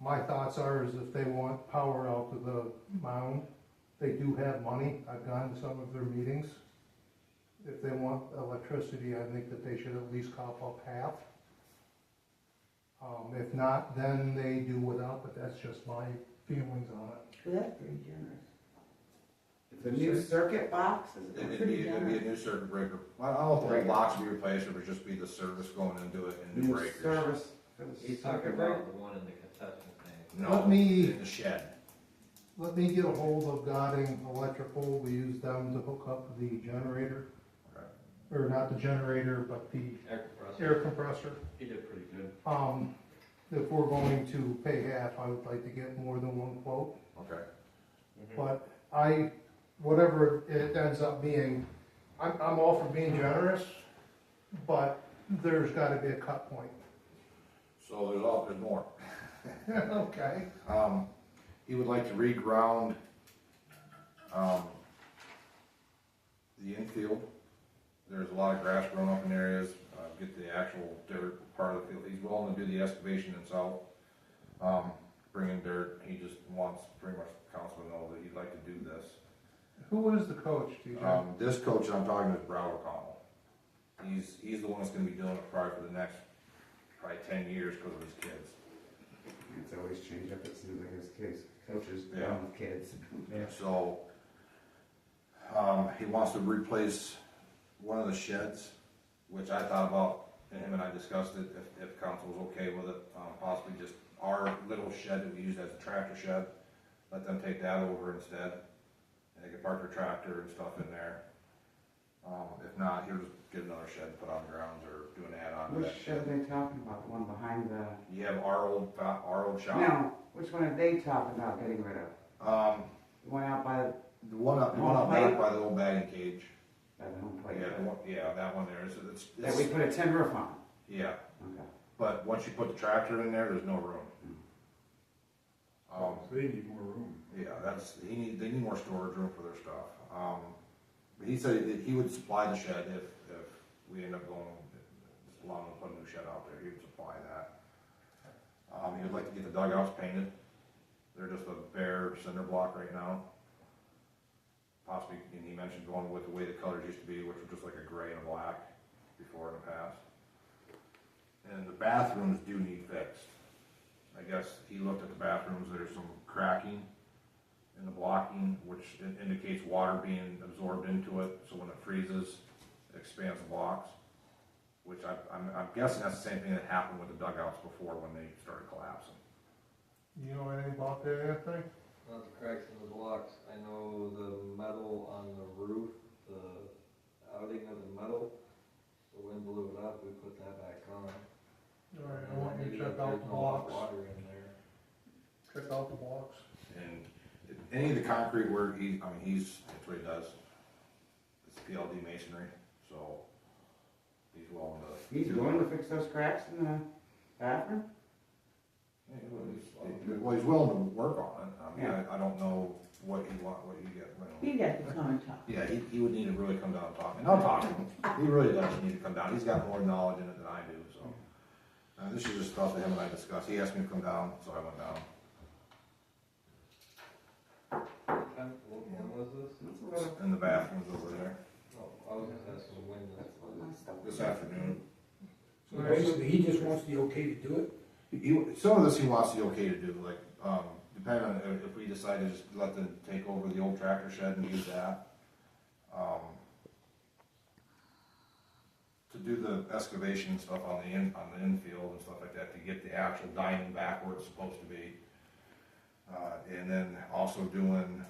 My thoughts are is if they want power out to the mound, they do have money, I've gone to some of their meetings. If they want electricity, I think that they should at least cop up half. If not, then they do without, but that's just my feelings on it. Well, that's pretty generous. It's a new circuit box, is it? It'd be a new circuit breaker. I don't know if the whole box would be replaced, or it would just be the service going into it and new breakers. Service for the He's talking circuit breaker? about the one in the concession stand. No, Let me- in the shed. Let me get a hold of Godding Electrical, we use them to hook up the generator. Okay. Or not the generator, but the Air compressor. air compressor. He did pretty good. If we're going to pay half, I would like to get more than one quote. Okay. But whatever it ends up being, I'm all for being generous, but there's gotta be a cut point. So there's more. Okay. He would like to reground, the infield. There's a lot of grass growing up in areas, get the actual dirt part of the field. He's willing to do the excavation himself, bring in dirt. He just wants pretty much the council to know that he'd like to do this. Who is the coach, TJ? This coach I'm talking is Borough. He's the one that's gonna be doing it probably for the next, 10 years because of his kids. It's always changed up, it seems like his case, coaches, Yeah. down with kids. So, he wants to replace one of the sheds, which I thought about, and him and I discussed it, if council was okay with it, possibly just our little shed that we use as a tractor shed, let them take that over instead, and they can park their tractor and stuff in there. If not, he'll just get another shed put on the grounds or do an add-on to Which that shed shed. are they talking about, the one behind the? You have our old shop. No, which one are they talking about getting rid of? The one out by The one up back by the old batting cage. the home plate? Yeah, that one there. That we put a tin roof on? Yeah, Okay. but once you put the tractor in there, there's no room. They need more room. Yeah, they need more storage room for their stuff. But he said that he would supply the shed if we end up going, just allowing him to put a new shed out there, he would supply that. He would like to get the dugouts painted. They're just a bare cinder block right now. Possibly, and he mentioned going with the way the colors used to be, which were just like a gray and a black before in the past. And the bathrooms do need fixed. I guess he looked at the bathrooms, there's some cracking in the blocking, which indicates water being absorbed into it, so when it freezes, it expands the blocks. Which I'm guessing that's the same thing that happened with the dugouts before when they started collapsing. You know anything about that, Anthony? Not the cracks in the blocks. I know the metal on the roof, the outing of the metal, the wind blew it up, we put that back on. All right, I want you to Maybe check that out there's the no hot blocks. water in there. Check out the blocks. And any of the concrete work, that's what he does. It's PLD masonry, so he's willing to. He's willing to fix those cracks in the bathroom? Well, he's willing to work on it. Yeah. I don't know what you get. He'd have to come and talk. Yeah, he would need to really come down and talk, and I'll talk to him. He really does need to come down. He's got more knowledge in it than I do, so. This is just stuff that him and I discussed. He asked me to come down, so I went down. When was this? In the bathrooms over there Oh, I was just asking when this was. this afternoon. So basically, he just wants the okay to do it? Some of this he wants the okay to do, like, depending on if we decide to just let them take over the old tractor shed and use that. To do the excavation and stuff on the infield and stuff like that, to get the actual diamond back where it's supposed to be. And then also doing,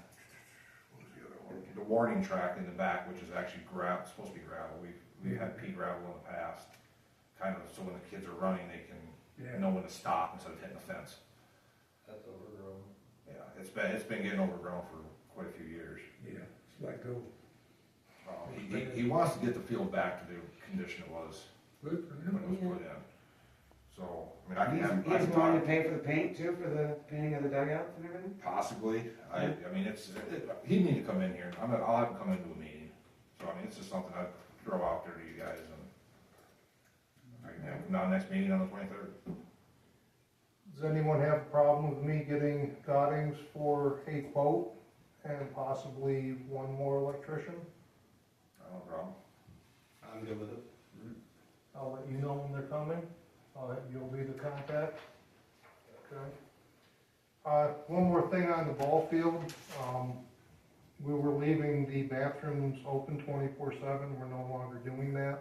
what was the other one? The warning track in the back, which is actually supposed to be gravel. We've had pea gravel in the past, kind of so when the kids are running, they can know when to stop instead of hitting the fence. That's overgrown. Yeah, it's been getting overgrown for quite a few years. Yeah, it's let go. He wants to get the field back to the condition it was Good for when him. it was put in. So, I mean, I He's can willing to talk, pay for the paint too, for the painting of the dugouts and everything? possibly, I mean, he'd need to come in here, I'll have him come into a meeting. So, I mean, it's just something I'd throw out there to you guys, and I can have him down next meeting on the 23rd. Does anyone have a problem with me getting Goddings for a quote and possibly one more electrician? No problem. I'm good with it. I'll let you know when they're coming. You'll be the contact. Okay. One more thing on the ball field. We were leaving the bathrooms open 24/7. We're no longer doing that.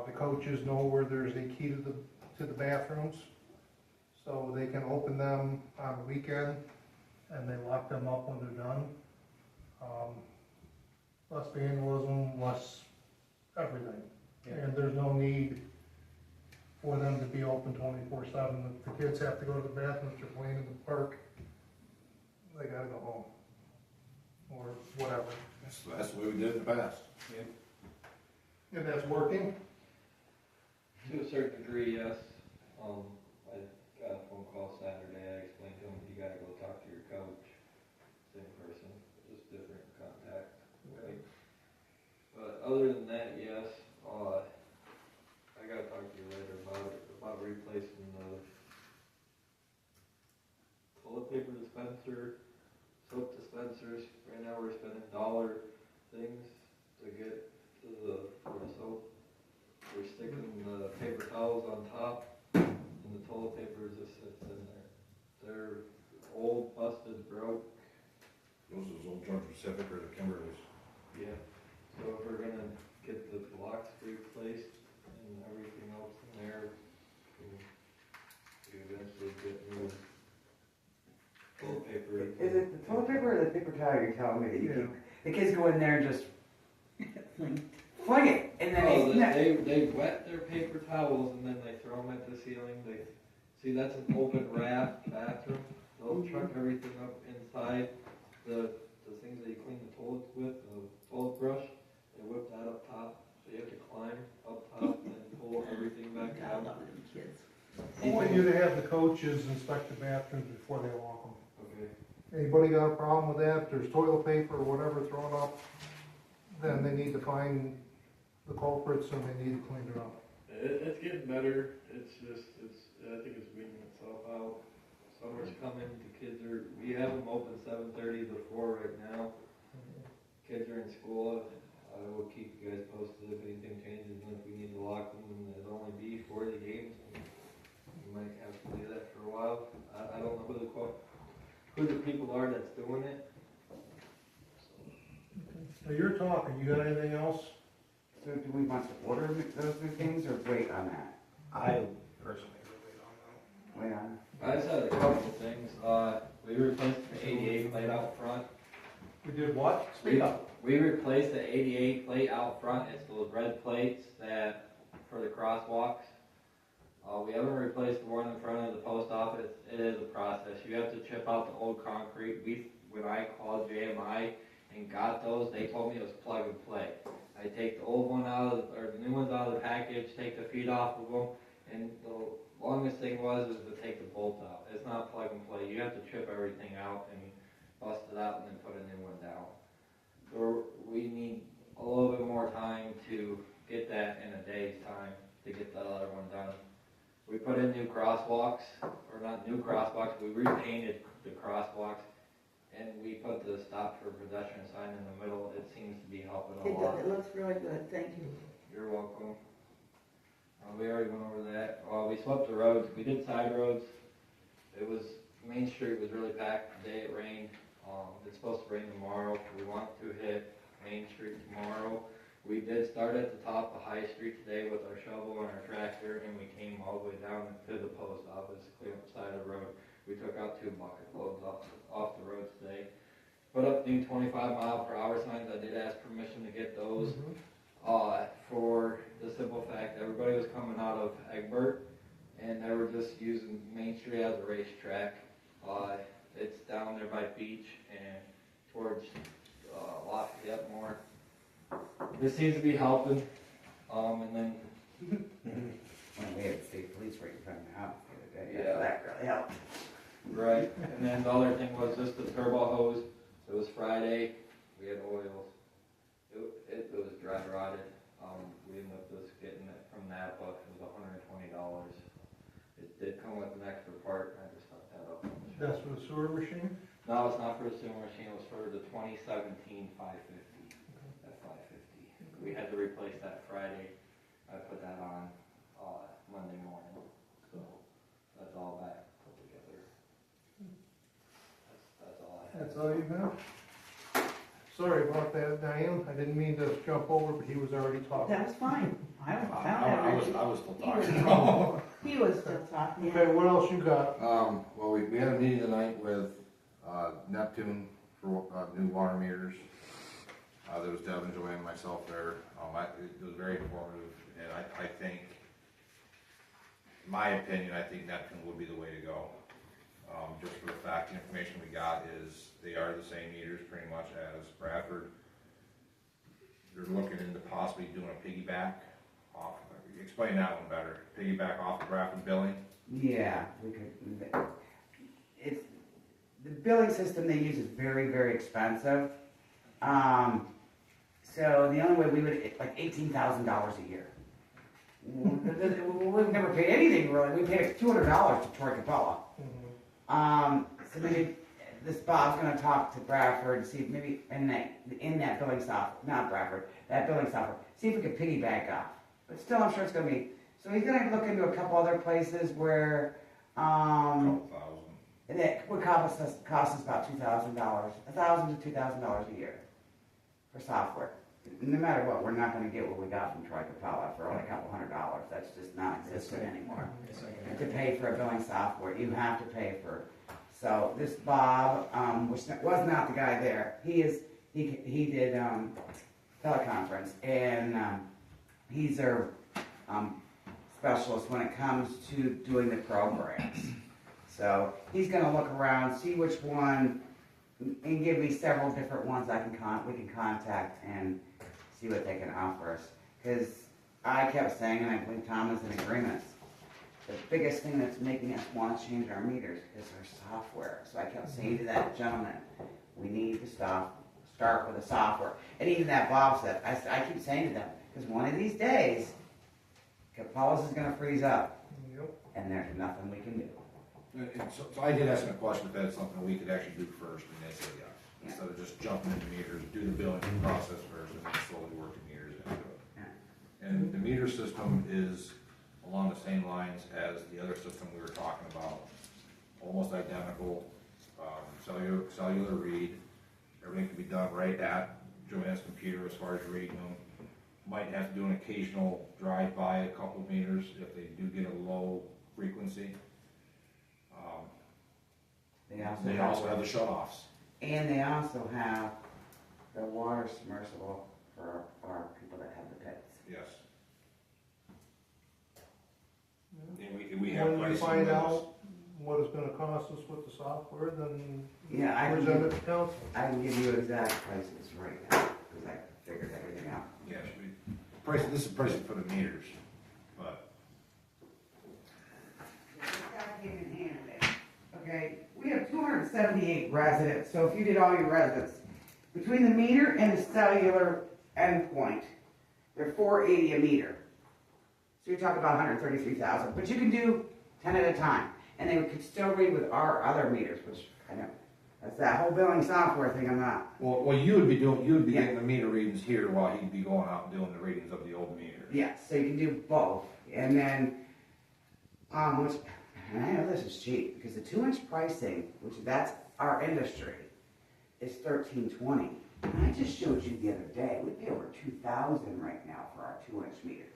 The coaches know where there's a key to the bathrooms, so they can open them on the weekend, and they lock them up when they're done. Less vandalism, less everything. And there's no need for them to be open 24/7. If the kids have to go to the bathroom, if they're playing in the park, they gotta go home. Or whatever. That's the way we did in the past. And that's working? To a certain degree, yes. I got a phone call Saturday, I explained to him, you gotta go talk to your coach, same person, just different contact. Okay. But other than that, yes, I gotta talk to you later about replacing the toilet paper dispenser, soap dispensers. Right now we're spending dollar things to get to for the soap. We're sticking the paper towels on top, and the toilet paper just sits in there. They're old, busted, broke. Those are old Georgia Pacific or the Kimberleys. Yeah. So if we're gonna get the blocks replaced and everything else in there, we eventually get new toilet paper. Is it the toilet paper or the paper towel you're telling me that you keep? The kids go in there and just fling it, and then They wet their paper towels and then they throw them at the ceiling. See, that's an open raft bathroom. They'll truck everything up inside. The things that you clean the toilets with, the toilet brush, they whip that up top. So you have to climb up top and pull everything back out. I want you to have the coaches inspect the bathrooms before they lock them. Okay. Anybody got a problem with that? If there's toilet paper or whatever thrown up, then they need to find the culprits and they need to clean it up. It's getting better. It's just, I think it's weeding itself out. Summer's coming, we have them open 7:30 to 4 right now. Kids are in school. I will keep you guys posted if anything changes, and if we need to lock them, and it'll only be for the games. We might have to do that for a while. I don't know who the people are that's doing it. Now you're talking, you got anything else? So do we want to order those new things or wait on that? I personally would wait on that. Wait on I just had a couple of things. We replaced the 88 plate out front. We did what? Speak up. We replaced the 88 plate out front. It's those red plates that for the crosswalks. We haven't replaced the one in front of the post office. It is a process. You have to chip out the old concrete. When I called JMI and got those, they told me it was plug and play. I take the old one or the new ones out of the package, take the feet off of them, and the longest thing is to take the bolt out. It's not plug and play. You have to chip everything out and bust it out and then put a new one down. So we need a little bit more time to get that in a day's time to get the other one done. We put in new crosswalks, or not new crosswalks, we repainted the crosswalks, and we put the stop for pedestrian sign in the middle. It seems to be helping a lot. It looks really good, thank you. You're welcome. We already went over that. We swept the roads. We did side roads. Main Street was really packed today. It rained. It's supposed to rain tomorrow. We want to hit Main Street tomorrow. We did start at the top of High Street today with our shovel and our tractor, and we came all the way down to the post office, clean up the side of the road. We took out 2 bucket loads off the road today. Put up new 25-mile-per-hour signs. I did ask permission to get those. For the simple fact that everybody was coming out of Egbert, and they were just using Main Street as a racetrack. It's down there by Beach and towards Lafayette more. This seems to be helping. And then When we had the state police right in front of the house the other day, Yeah. that really helped. right, and then the other thing was just the turbo hose. It was Friday. We had oils. It was dry rotted. We ended up just getting it from that, but it was $120. It did come with an extra part, and I just hooked that up. That's for the sewer machine? No, it's not for the sewer machine. It was for the 2017 550. That 550. We had to replace that Friday. I put that on Monday morning, so that's all back put together. That's all I have. That's all you have? Sorry about that, Diane. I didn't mean to jump over, but he was already talking. That was fine. I I was still talking. He was still talking, yeah. Okay, what else you got? Well, we had a meeting tonight with, Neptune for, new water meters. There was Devin, Joanne, and myself there. It was very informative, and I think, in my opinion, I think Neptune would be the way to go. Just for the fact, the information we got is they are the same meters pretty much as Bradford. They're looking into possibly doing a piggyback off, explain that one better, piggyback off the Bradford billing. Yeah, we could, it's, the billing system they use is very, very expensive. So the only way we would, like $18,000 a year. We've never paid anything really, we paid $200 to Troy Capella. So maybe this Bob's gonna talk to Bradford and see if maybe in that billing software, not Bradford, that billing software, see if we could piggyback off. But still, I'm sure it's gonna be, so he's gonna look into a couple other places where, Couple thousand. that would cost us about $2,000, $1,000 to $2,000 a year for software. No matter what, we're not gonna get what we got from Troy Capella for only a couple $100. That's just not existent anymore. To pay for a billing software, you have to pay for. So this Bob, which was not the guy there, he did teleconference, and he's our specialist when it comes to doing the programs. So he's going to look around, see which one, and give me several different ones we can contact and see what they can offer us. Because I kept saying, and I believe Tom is in agreement, the biggest thing that's making us want to change our meters is our software. So I kept saying to that gentleman, we need to start with the software. And even that Bob said, I keep saying to them, because one of these days, Capella's is going to freeze up, and there's nothing we can do. So I did ask them a question if that's something we could actually do first, and they said yes. Instead of just jumping into meters, do the billing process first, and then slowly work the meters into it. Yeah. And the meter system is along the same lines as the other system we were talking about. Almost identical, cellular read. Everything can be done right at Joanne's computer as far as reading them. Might have to do an occasional drive-by a couple of meters if they do get a low frequency. They also have the shut-offs. And they also have the water submersible for our people that have the pits. Yes. And we have When we pricing find with us. out what it's gonna cost us with the software, then Yeah, I present it to council. can give you exact prices right now, because I figured everything out. Yes, this is pricing for the meters, but. Okay, we have 278 residents, so if you did all your residents, between the meter and the cellular endpoint, they're $480 a meter. So you're talking about 133,000, but you can do 10 at a time. And they could still read with our other meters, which I know, that's that whole billing software thing I'm not. Well, you would be getting the meter readings here while he'd be going out and doing the readings of the old meters. Yes, so you can do both. And then, which, and I know this is cheap, because the 2-inch pricing, which that's our industry, is $13.20. And I just showed you the other day, we pay over $2,000 right now for our 2-inch meters.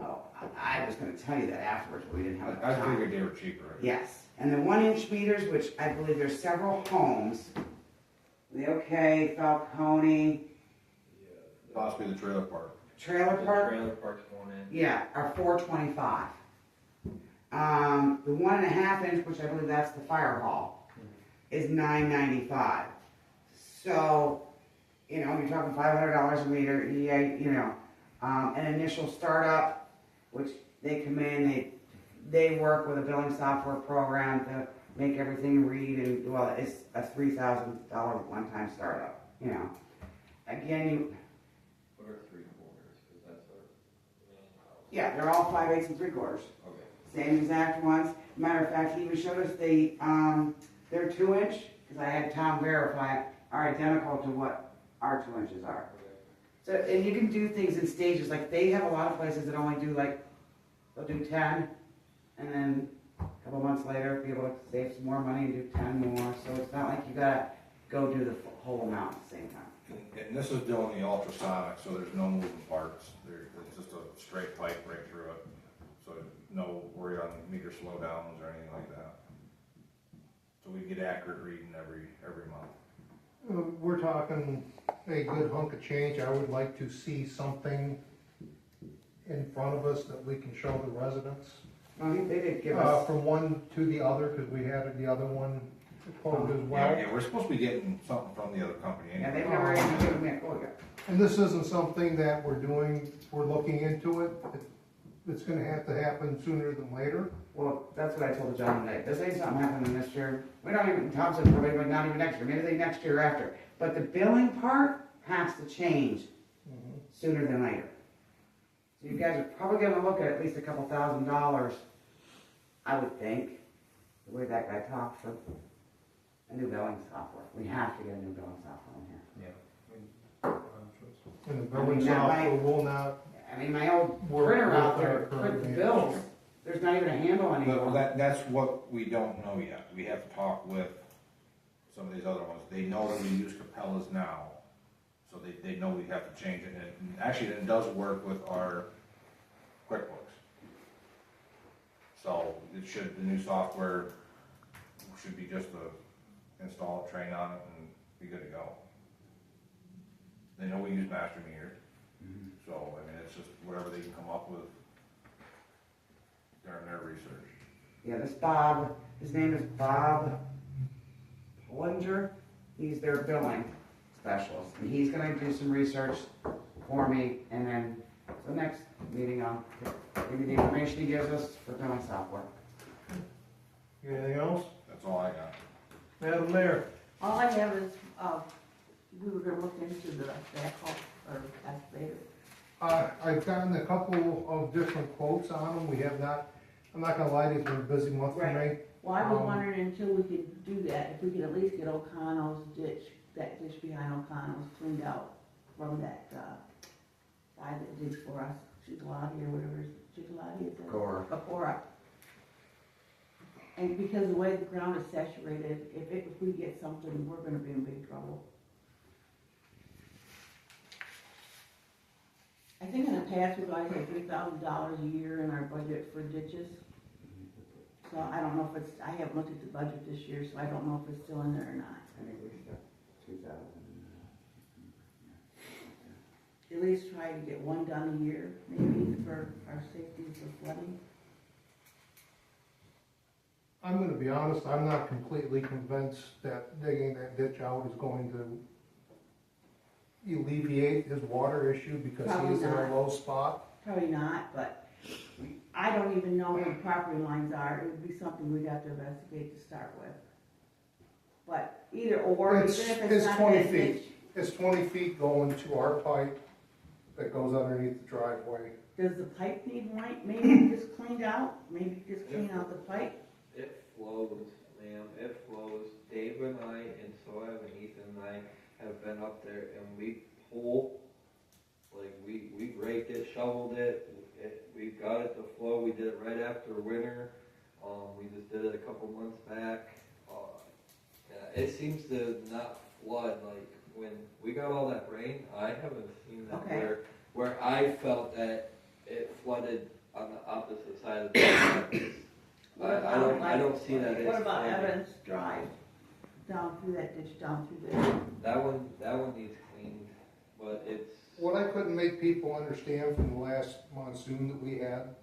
Oh, I was gonna tell you that afterwards, but we didn't have I time. figured they were cheaper. Yes, and the 1-inch meters, which I believe there's several homes, the OK, Falcone, Possibly the trailer park. Trailer Park, Trailer park's going in. yeah, are $4.25. The 1.5 inch, which I believe that's the fire hall, is $9.95. So, you know, you're talking $500 a meter, yeah, you know. An initial startup, which they come in, they work with a billing software program to make everything read, and well, it's a $3,000 one-time startup, you know. Again, you, What are 3/4? Because that's our main house. yeah, they're all 5/8 and 3/4. Okay. Same exact ones. Matter of fact, he even showed us the, their 2-inch, because I had Tom verify, are identical to what our 2 inches are. So, and you can do things in stages, like they have a lot of places that only do like, they'll do 10, and then a couple months later, be able to save some more money and do 10 more, so it's not like you gotta go do the whole amount at the same time. And this is doing the ultrasonic, so there's no moving parts. It's just a straight pipe right through it. So no worry on meter slowdowns or anything like that. So we get accurate reading every month. We're talking a good hunk of change. I would like to see something in front of us that we can show the residents. Well, they did give us, From one to the other, because we had the other one quote as well. Yeah, we're supposed to be getting something from the other company yeah, anyway. they've never even given me a quote yet. And this isn't something that we're looking into it. It's gonna have to happen sooner than later. Well, that's what I told the gentleman today. This ain't something happening this year. We don't even, Tom said probably not even next year, maybe next year after. But the billing part has to change sooner than later. So you guys are probably gonna look at least a couple $1,000s, I would think, the way that guy talked, for a new billing software. We have to get a new billing software in here. And the I mean, billing that software might- will not I mean, my old work printer with out there our that print current the meters. bills, there's not even a handle Well, anymore. that's what we don't know yet. We have to talk with some of these other ones. They know that we use Capella's now, so they know we have to change it. And actually, it does work with our QuickBooks. So the new software should be just to install it, train on it, and be good to go. They know we use master meters, so I mean, it's just whatever they can come up with during their research. Yeah, this Bob, his name is Bob Pollinger. He's their billing specialist, and he's gonna do some research for me, and then, so next meeting, I'll give you the information he gives us for billing software. Anything else? That's all I got. Madam Mayor? All I have is, we were gonna look into the backhoe or excavator. I've gotten a couple of different quotes on them. We have not, I'm not gonna lie to you, it's been a busy month for me. Right. Well, I was wondering until we could do that, if we could at least get O'Connell's ditch, that ditch behind O'Connell's cleaned out from that, guy that digs for us, Chickalati or whatever, Chickalati is it? Cora. Cora. And because the way the ground is saturated, if we get something, we're gonna be in big trouble. I think in the past, we've always had $3,000 a year in our budget for ditches. So I don't know if it's, I haven't looked at the budget this year, so I don't know if it's still in there or not. I think we should have 2,000. At least try to get one done a year, maybe, for our safety for flooding. I'm gonna be honest, I'm not completely convinced that digging that ditch out is going to alleviate his water issue because Probably he's in a not. low spot. Probably not, but I don't even know where the property lines are. It would be something we'd have to investigate to start with. But either or, even if it's not 20 that ditch. feet. It's 20 feet going to our pipe that goes underneath the driveway. Does the pipe need maybe just cleaned out? Maybe just clean out the pipe? It flows, ma'am, it flows. Dave and I, and so have Ethan and I have been up there and we pull, like we raked it, shoveled it, we got it to flow. We did it right after winter. We just did it a couple months back. Yeah, it seems to not flood like when we got all that rain. I haven't seen that Okay. where I felt that it flooded on the opposite side of the campus. I don't see that. What it's about flooding. Evans Drive? Down through that ditch, down through there? That one needs cleaned, but it's. What I couldn't make people understand from the last monsoon that we had,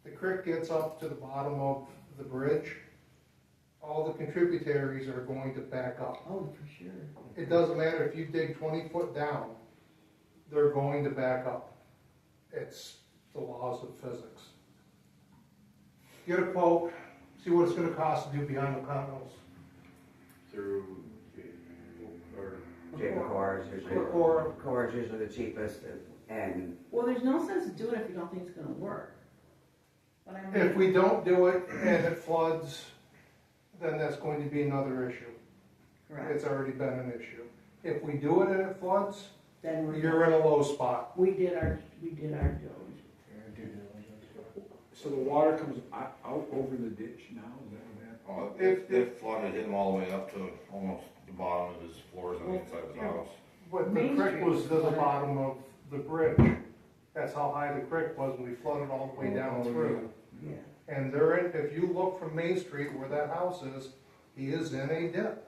the creek gets up to the bottom of the bridge, all the contributaries are going to back up. Oh, for sure. It doesn't matter if you dig 20 foot down, they're going to back up. It's the laws of physics. Get a quote, see what it's gonna cost to do behind the condos. Through, or Core is usually, Or- Core is usually the cheapest, and Well, there's no sense in doing it if you don't think it's gonna work. But I mean, If we don't do it and it floods, then that's going to be another issue. correct, It's already been an issue. If we do it and it floods, then you're in a low spot. we did our Jones. So the water comes out over the ditch now, is that what happened? It flooded him all the way up to almost the bottom of his floors on the inside of his house. But the Main creek Street was was to the flooded. bottom of the bridge. That's how high the creek was, and we flooded all the way down through. Yeah. And they're in, if you look from Main Street where that house is, he is in a dip.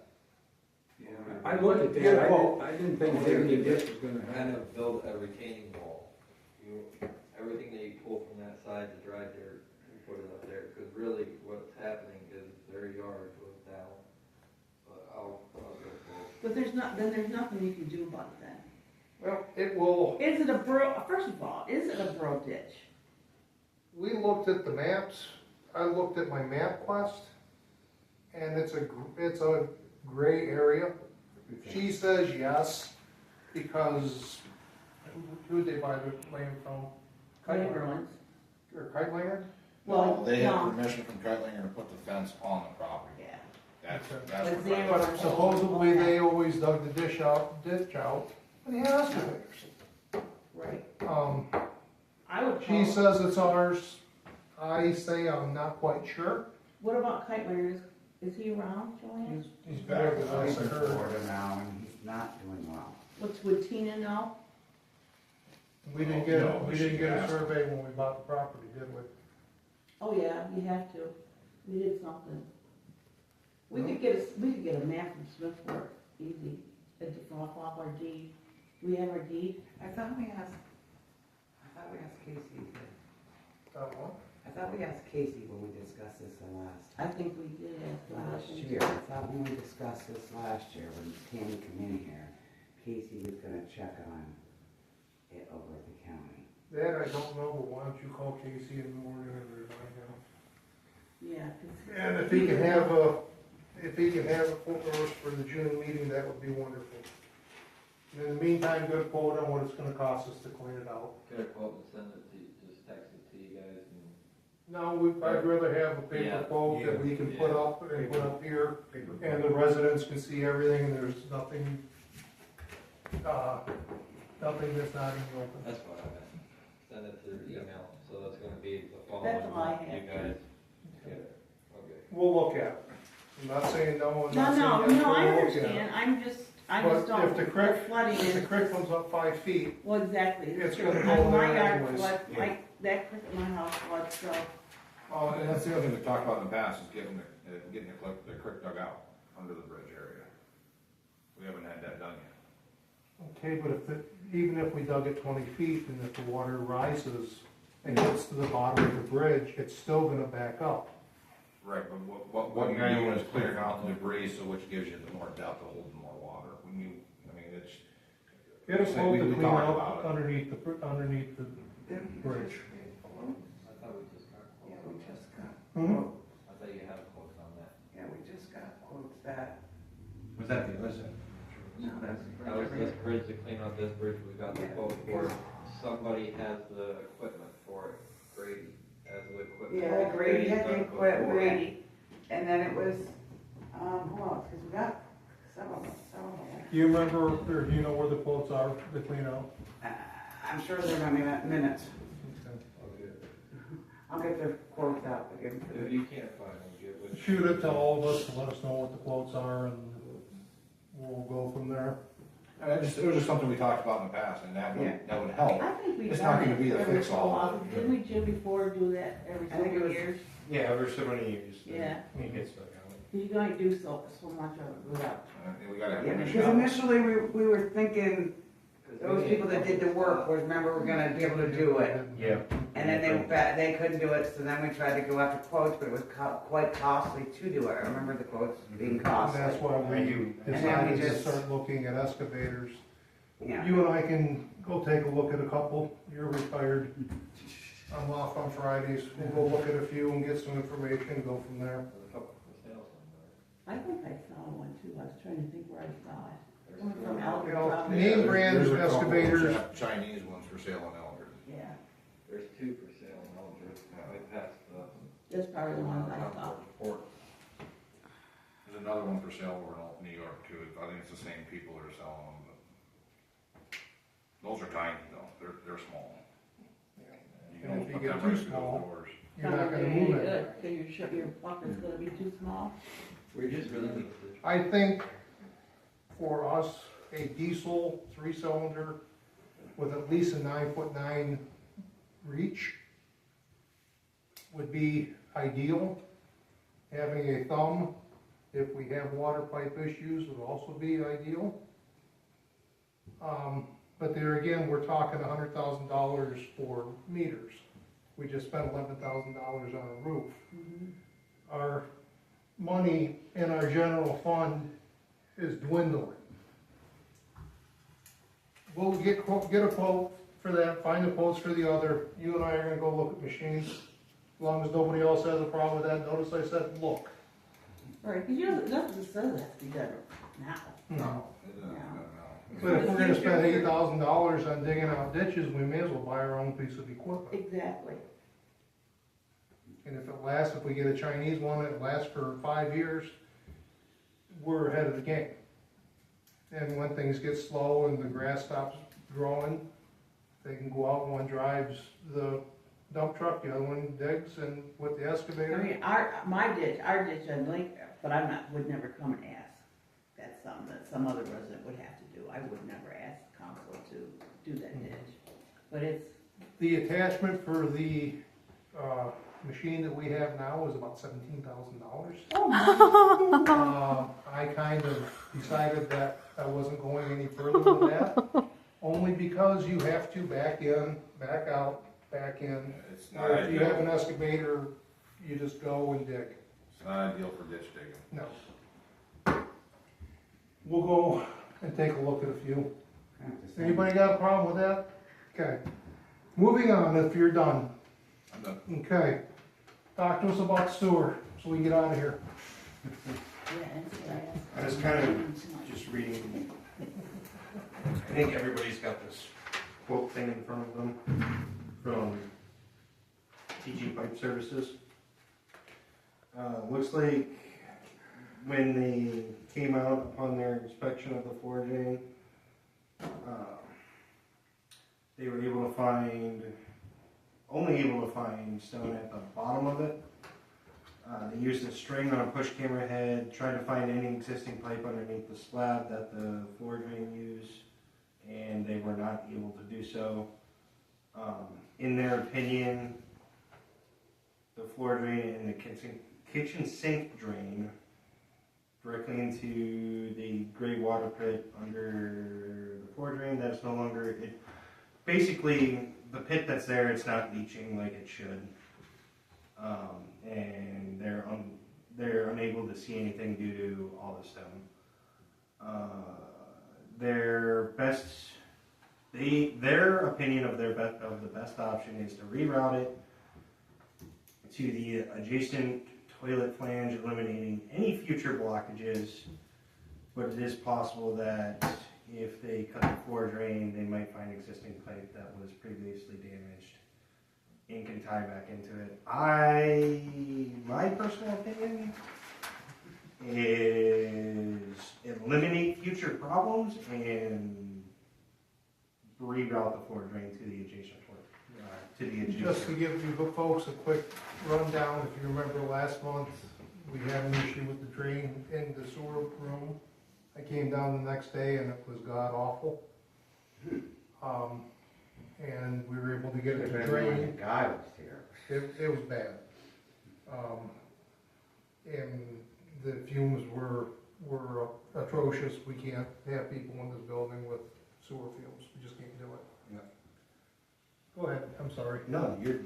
Yeah, I looked at Get a that, quote. I didn't think digging the ditch was gonna Kind happen. of build a retaining wall. Everything that you pull from that side to dry dirt, you put it up there, because really what's happening is their yard goes down. But I'll go for But there's nothing you can do about it then. Well, it will, Is it a borough, first of all, is it a borough ditch? we looked at the maps, I looked at my MapQuest, and it's a gray area. She says yes, because who did they buy the land from? Chamberlain's. Or Kite Land? Well, They had no, permission from Kreitlinger to put the fence on the property. yeah. That's But what they Kreitlinger- But supposedly they always dug the ditch out and the excavators. Right. I would She call, says it's ours, I say I'm not quite sure. what about Kite Winger? Is he around, Joanne? He's better than I he's in heard. Florida now, and he's not doing well. What's with Tina now? We didn't No, get she a asked. survey when we bought the property, did we? Oh, yeah, you have to. We did something. We could get a map from Smithport, easy, off our deed. We have our deed. I thought we asked Casey, I thought we asked Casey when we discussed this the I think we did last ask year. I thought when we discussed this last year, when Tammy came in here, Casey was gonna check on it over at the county. That I don't know, but why don't you call Casey in the morning and remind him? Yeah. 'cause- And if he can have a quote for the June meeting, that would be wonderful. And in the meantime, get a quote on what it's gonna cost us to clean it out. Get a quote and send it to you, just text it to you guys and. No, I'd rather have a paper Yeah. quote that we can put up and put up here, and the residents can see everything, and there's nothing, nothing that's not in the open. That's what I meant. Send it to your email, so that's gonna be the following That's all I month, have. you guys. Get it. Okay. We'll look at it. I'm not saying no, I'm No, not saying no, yes, no, I we'll look at it. understand. I But just don't. if the creek, flooding if the is creek just- comes up 5 feet, Well, exactly. It's gonna On go my there yard anyways. flood, that creek in my house floods, so. And that's the other thing we've talked about in the past, is getting the creek dug out under the bridge area. We haven't had that done yet. okay, but even if we dug it 20 feet, and if the water rises and gets to the bottom of the bridge, it's still gonna back up. Right, but what you're doing is clearing out the debris, so which gives you the more depth to hold more water. When you, I mean, it's. Get a quote we to clean talked out about it. underneath the bridge. I thought we just got quotes. Yeah, we just got, Hmm? I thought you had quotes on that. yeah, we just got quotes that, Was that the other side? no, that's. That was this bridge, to clean out this bridge, we got the quote for somebody has the equipment for it, Grady has the equipment. Yeah, Grady had the Before. equipment, Grady, and then it was, who else, cause we got several of them. Do you remember, or do you know where the quotes are, to clean out? I'm sure they're gonna be minutes. I'll get their quotes out again. If you can't find them, get with. Shoot it to all of us, and let us know what the quotes are, and we'll go from there. It was just something we talked about in the past, and that would help. I think we've It's not done gonna be it the every fix so all. often. Didn't we, Jim, before do that every I think so it many was- years? Yeah, over so many years. Yeah. You get stuck on it. You can only do so much of it without. We gotta have Yeah, a because shop. initially we were thinking, those people that did the work was, remember, were gonna be able to do it. Yeah. And then they couldn't do it, so then we tried to go after quotes, but it was quite costly to do it. I remember the quotes being And costly. that's why we And then decided we to just- start looking at excavators. Yeah. You and I can go take a look at a couple, you're retired, I'm off on Fridays, we'll go look at a few and get some information, go from there. There's a couple for sale somewhere. I think I saw one too. I was trying to think where I saw it. Coming from Elder You know, probably. name brand There's a couple excavators. Chinese ones for sale in Eldred. Yeah, There's 2 for sale in Eldred, right past the. that's probably the ones I saw. Port. There's another one for sale over in New York too. I think it's the same people that are selling them, but those are tiny though. They're small. You And can if you put get them too right through small, those doors. You're not gonna Very move good, it. so you're sure your pocket's gonna be too small? We just really need to. I think for us, a diesel 3-cylinder with at least a 9'9" reach would be ideal. Having a thumb, if we have water pipe issues, would also be ideal. But there again, we're talking $100,000 for meters. We just spent $11,000 on a roof. Our money in our general fund is dwindling. We'll get a quote for that, find the quotes for the other. You and I are gonna go look at machines. As long as nobody else has a problem with that, notice I said, look. Right, because you know, nothing says it has to be done now. No. But if we're gonna spend $8,000 on digging out ditches, we may as well buy our own piece of equipment. Exactly. And if it lasts, if we get a Chinese one, it lasts for 5 years, we're ahead of the game. And when things get slow and the grass stops growing, they can go out, one drives the dump truck, the other one digs, and with the I excavator. mean, our ditch on Lake, but would never come and ask. That's something that some other resident would have to do. I would never ask council to do that ditch. But it's, The attachment for the, machine that we have now is about $17,000. oh my, I kind of decided that I wasn't going any further with that, only because you have to back in, back out, back in. It's not Or if you have ideal. an excavator, you just go and dig. It's not ideal for ditch digging. No. We'll go and take a look at a few. Anybody got a problem with that? Okay. Moving on, if you're done. I'm done. Okay. Talk to us about sewer, so we can get out of here. yeah, that's what I asked. I was kind of just reading, I think everybody's got this quote thing in front of them from TG Pipe Services. Looks like when they came out upon their inspection of the floor drain, they were only able to find stone at the bottom of it. They used a string on a push camera head, trying to find any existing pipe underneath the slab that the floor drain used, and they were not able to do so. In their opinion, the floor drain and the kitchen sink drain directly into the gray water pit under the floor drain, that is no longer, basically, the pit that's there, it's not leaching like it should. And they're unable to see anything due to all the stone. Their opinion of the best option is to reroute it to the adjacent toilet flange, eliminating any future blockages. But it is possible that if they cut the floor drain, they might find existing pipe that was previously damaged and can tie back into it. My personal opinion is eliminate future problems and reroute the floor drain to the adjacent Just to give you folks a quick rundown, if you remember last month, we had an issue with the drain in the sewer room. I came down the next day and it was god awful. And we were able to get it to drain. God was here. It was bad. And the fumes were atrocious. We can't have people in this building with sewer fumes. We just can't do it. Yeah. Go ahead, I'm sorry. No, you're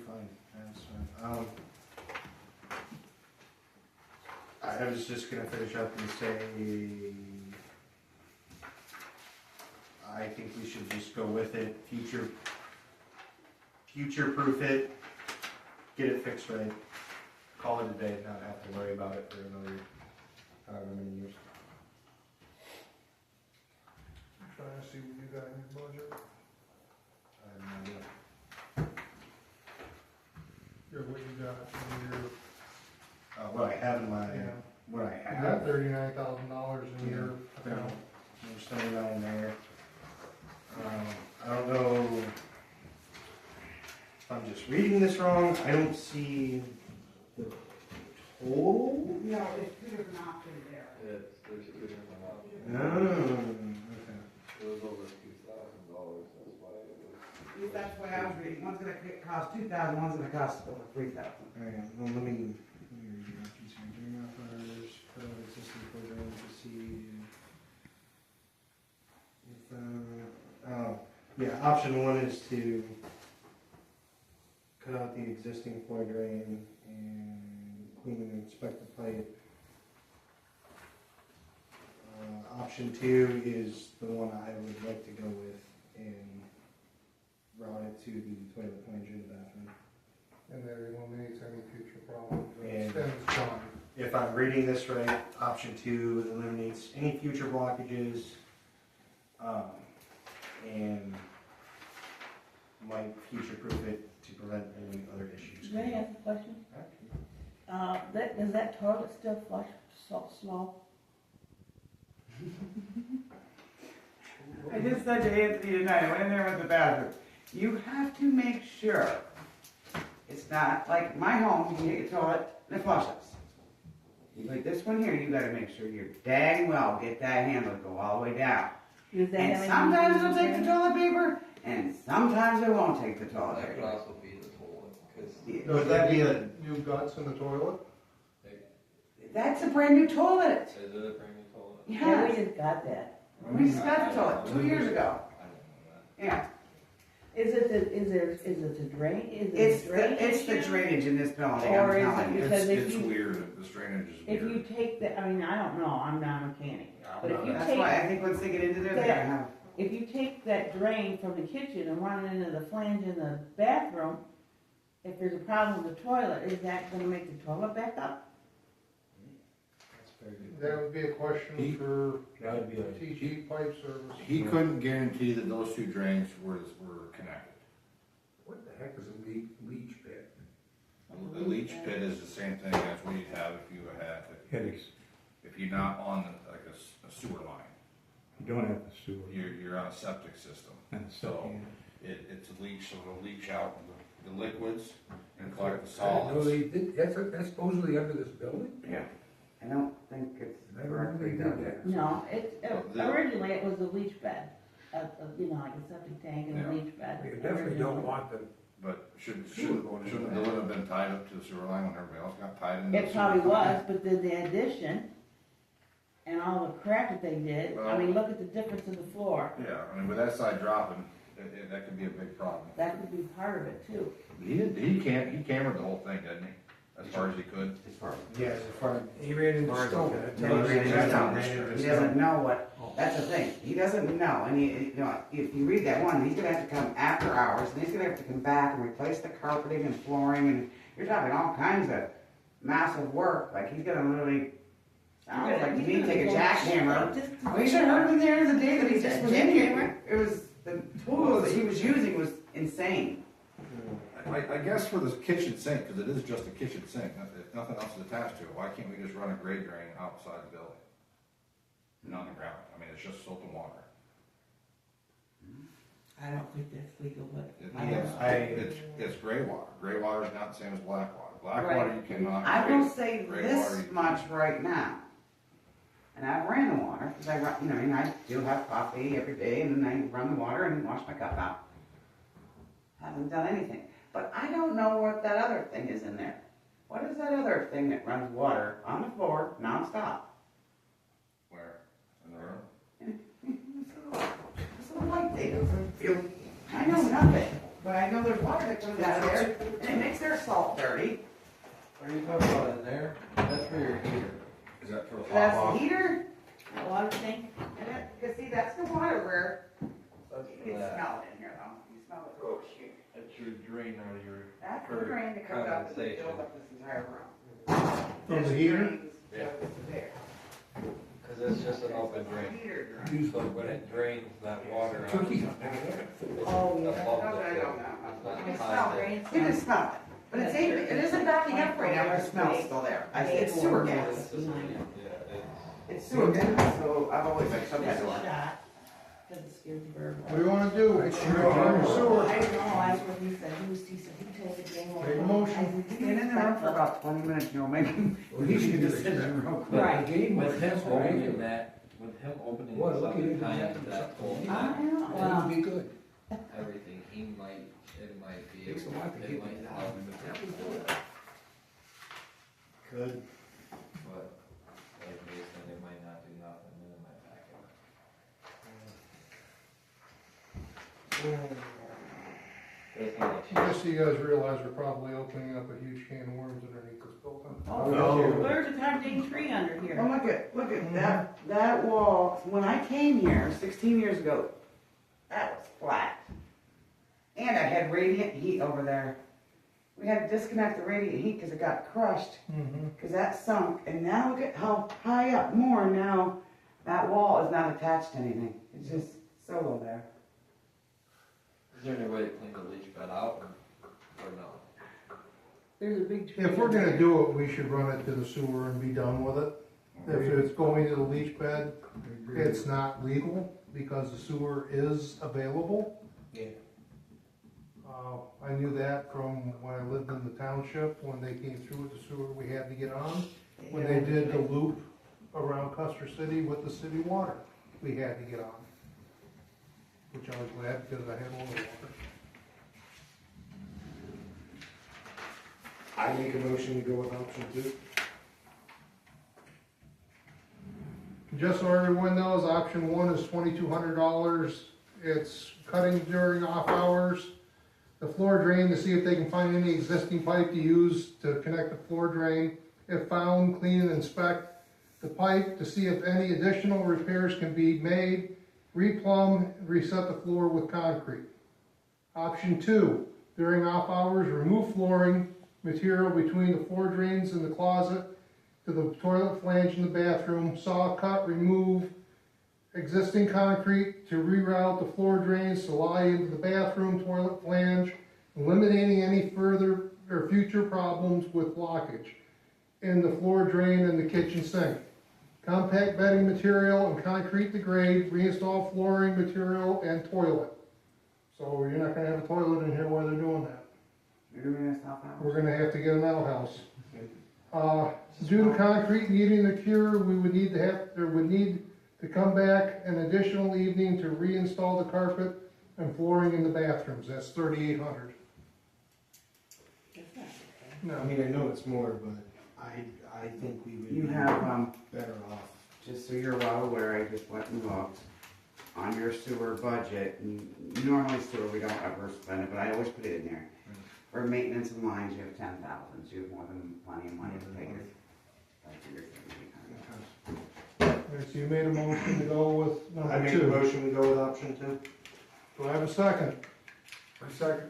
fine. That's fine. I was just gonna finish up and say, I think we should just go with it, future-proof it, get it fixed right, call it a day, not have to worry about it for another however many years. I'm trying to see what you got in your budget. I have no idea. What you got in your, What I have in my, yeah. what I You have. got $39,000 in your account. There's something down there. I don't know if I'm just reading this wrong. I don't see the total. No, there's two different options there. There's two different options. No, okay. It was over $2,000, that's why it was. That's why I was reading, one's gonna cost 2,000, one's gonna cost over 3,000. Alright, well, let me read the options here. Drain off ours, put out existing program to see if, option one is to cut out the existing floor drain and clean and inspect the pipe. Option two is the one I would like to go with and route it to the toilet plunger in the bathroom. And that eliminates any future problems. And- Then it's done. If I'm reading this right, option two eliminates any future blockages, and might future-proof it to prevent any other issues. May I ask a question? Does that toilet still flush so slow? I just said to Anthony tonight, I went in there with the bathroom. You have to make sure it's not like my home, you can get your toilet and it flushes. Like this one here, you gotta make sure you're dang well, get that handle, go all the way down. Does that And have sometimes anything it'll to do take the with toilet paper, and sometimes it won't take the toilet That could paper. also be the toilet, because Would that be a, New guts in the toilet? That's a brand new toilet. is it a brand new toilet? Yeah, we Yes, just got that. we just got the toilet 2 years ago. I didn't know that. Yeah, Is it the drain? Is it it's the drain the issue? drainage in this building, Or I'm is telling it- you. Because if It's you- weird, this drainage is If weird. you take the, I mean, I don't know, I'm not a mechanic. But if you That's why I take, think once they get into there, they're that- gonna have. if you take that drain from the kitchen and run it into the flange in the bathroom, if there's a problem with the toilet, is that gonna make the toilet back up? That's very good. That would be a question for That would be a, TG Pipe Service. He couldn't guarantee that those two drains were connected. What the heck is a leach pit? The leach pit is the same thing as what you'd have if you had, if you're not on like a sewer line. You don't have the sewer. You're on a septic system. And So it's a leach, so it'll leach out the liquids and collect the I didn't know solids. they did, that's supposedly under this building? Yeah. I don't think it's I don't know correctly they done. did that. No, The- originally it was a leach bed, like a septic tank and a Yeah. leach bed. You definitely don't want the, But shouldn't the limit have been tied up to the sewer line when everybody else got tied into the It sewer probably line? was, but then the addition and all the crap that they did, I mean, look at the difference in the floor. Yeah, I mean, with that side dropping, that could be a big problem. That could be part of it too. He cambered the whole thing, didn't he? As far as he could. As far as. yeah, as far as. he ran into the stove. He doesn't know what, that's the thing, he doesn't know, and you know, if you read that one, he's gonna have to come after hours, and he's gonna have to come back and replace the carpeting and flooring, and you're talking all kinds of massive work, like he's gonna literally Sounds like to me, take a jackhammer. We should have heard him there the day that he just was in here. It was, the tools that he was using was insane. I guess for the kitchen sink, because it is just a kitchen sink, if nothing else is attached to it, why can't we just run a grade drain outside the building? Not on the ground, I mean, it's just soap and water. I don't think that's legal, but. It's gray water, gray water is not the same as black water, black Right. water you cannot. I will say Gray this water you much right now. And I've ran the water, because I run, you know, and I do have coffee every day, and then I run the water and wash my cup out. Haven't done anything. But I don't know what that other thing is in there. What is that other thing that runs water on the floor nonstop? Where? In the room? This little white thing. I know nothing, but I know there's water that comes out of there, and it makes their salt dirty. What are you talking about in there? That's for your heater. Is that for the hot That's the water? heater, A water tank? and that, cause see, that's the water where, That's you for can that. smell it in here though. You smell it. Oh, shoot. That's your drain out of your. That's the for drain that comes up, that condensation. fills up this entire room. From the This heater? drains Yeah. goes to there. Cause it's just an open drain. Heater drain. So when it drains that water out. Cookie. Oh, yeah. no, I don't know. It's You can not smell constant. it. You can smell it. But it's, it isn't backing up right now, but the smell's still there. It's sewer gas. Yeah, it's. It's sewer gas, so I've always like shut that That's a door. shot, because it scares the bird. What do you wanna do? It's You're your on your sewer. I don't know, that's what he said, he said he told the game. Make a motion. He's been in the room for about 20 minutes, you'll make him, he should just sit there real quick. Right. The game With was him right opening here. that, with him opening Boy, this look up at it, and tying exactly that whole something. thing, Well, That would be good. everything, it might be. Takes a lot to it get might it help, out. Could. But, like Jason, it might not do nothing, and it might back up. It's not like- Just so you guys realize, we're probably opening up a huge can of worms underneath this building. Oh, there's a goddamn tree under Well, here. look at that wall, when I came here 16 years ago, that was flat. And I had radiant heat over there. We had to disconnect the radiant heat because it got crushed, Mm-hmm. because that sunk. And now look at how high up more now that wall is not attached to anything. It's just so low there. Is there any way to clean the leach bed out, or no? There's a big tree. If we're under gonna there. do it, we should run it to the sewer and be done with it. If it's going to the leach bed, it's not legal because the sewer is available. Yeah. I knew that from when I lived in the township, when they came through with the sewer, we had to get on. When they did the loop around Custer City with the city water, we had to get on. Which I was glad because I had a little water. I make a motion to go with option 2. Just so everyone knows, option 1 is $2,200. It's cutting during off hours. The floor drain to see if they can find any existing pipe to use to connect the floor drain. If found, clean and inspect the pipe to see if any additional repairs can be made. Replumb, reset the floor with concrete. Option 2, during off hours, remove flooring material between the floor drains in the closet to the toilet flange in the bathroom. Saw, cut, remove existing concrete to reroute the floor drains to lie into the bathroom toilet flange, eliminating any further or future problems with blockage in the floor drain and the kitchen sink. Compact bedding material and concrete to grade, reinstall flooring material and toilet. So you're not gonna have a toilet in here while they're doing that. You're doing this off hours? We're gonna have to get an outhouse. Due to concrete needing a cure, we would need to come back an additional evening to reinstall the carpet and flooring in the bathrooms. That's $3,800. No, I mean, I know it's more, but I think we would You be have, better off. just so you're well aware, I just went and looked on your sewer budget. And normally sewer, we don't ever spend it, but I always put it in there. For maintenance of lines, you have 10,000, so you have more than plenty of money to pay your, so you made a motion to go with I number make a 2. motion to go with option 2. Do I have a second? A second.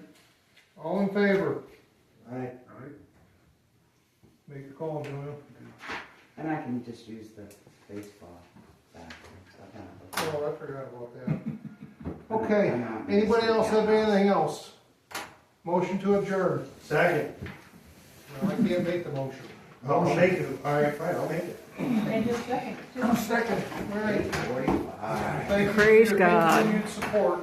All in favor? Aye. Make your call, Joanne. And I can just use the baseball bat. Oh, I forgot about that. Okay, anybody else have anything else? Motion to adjourn. Second. No, I can't make the motion. I'll make it. All right, fine, I'll make it. And just second. I'm second. All right. 45. Thank you for Praise your God. continued support.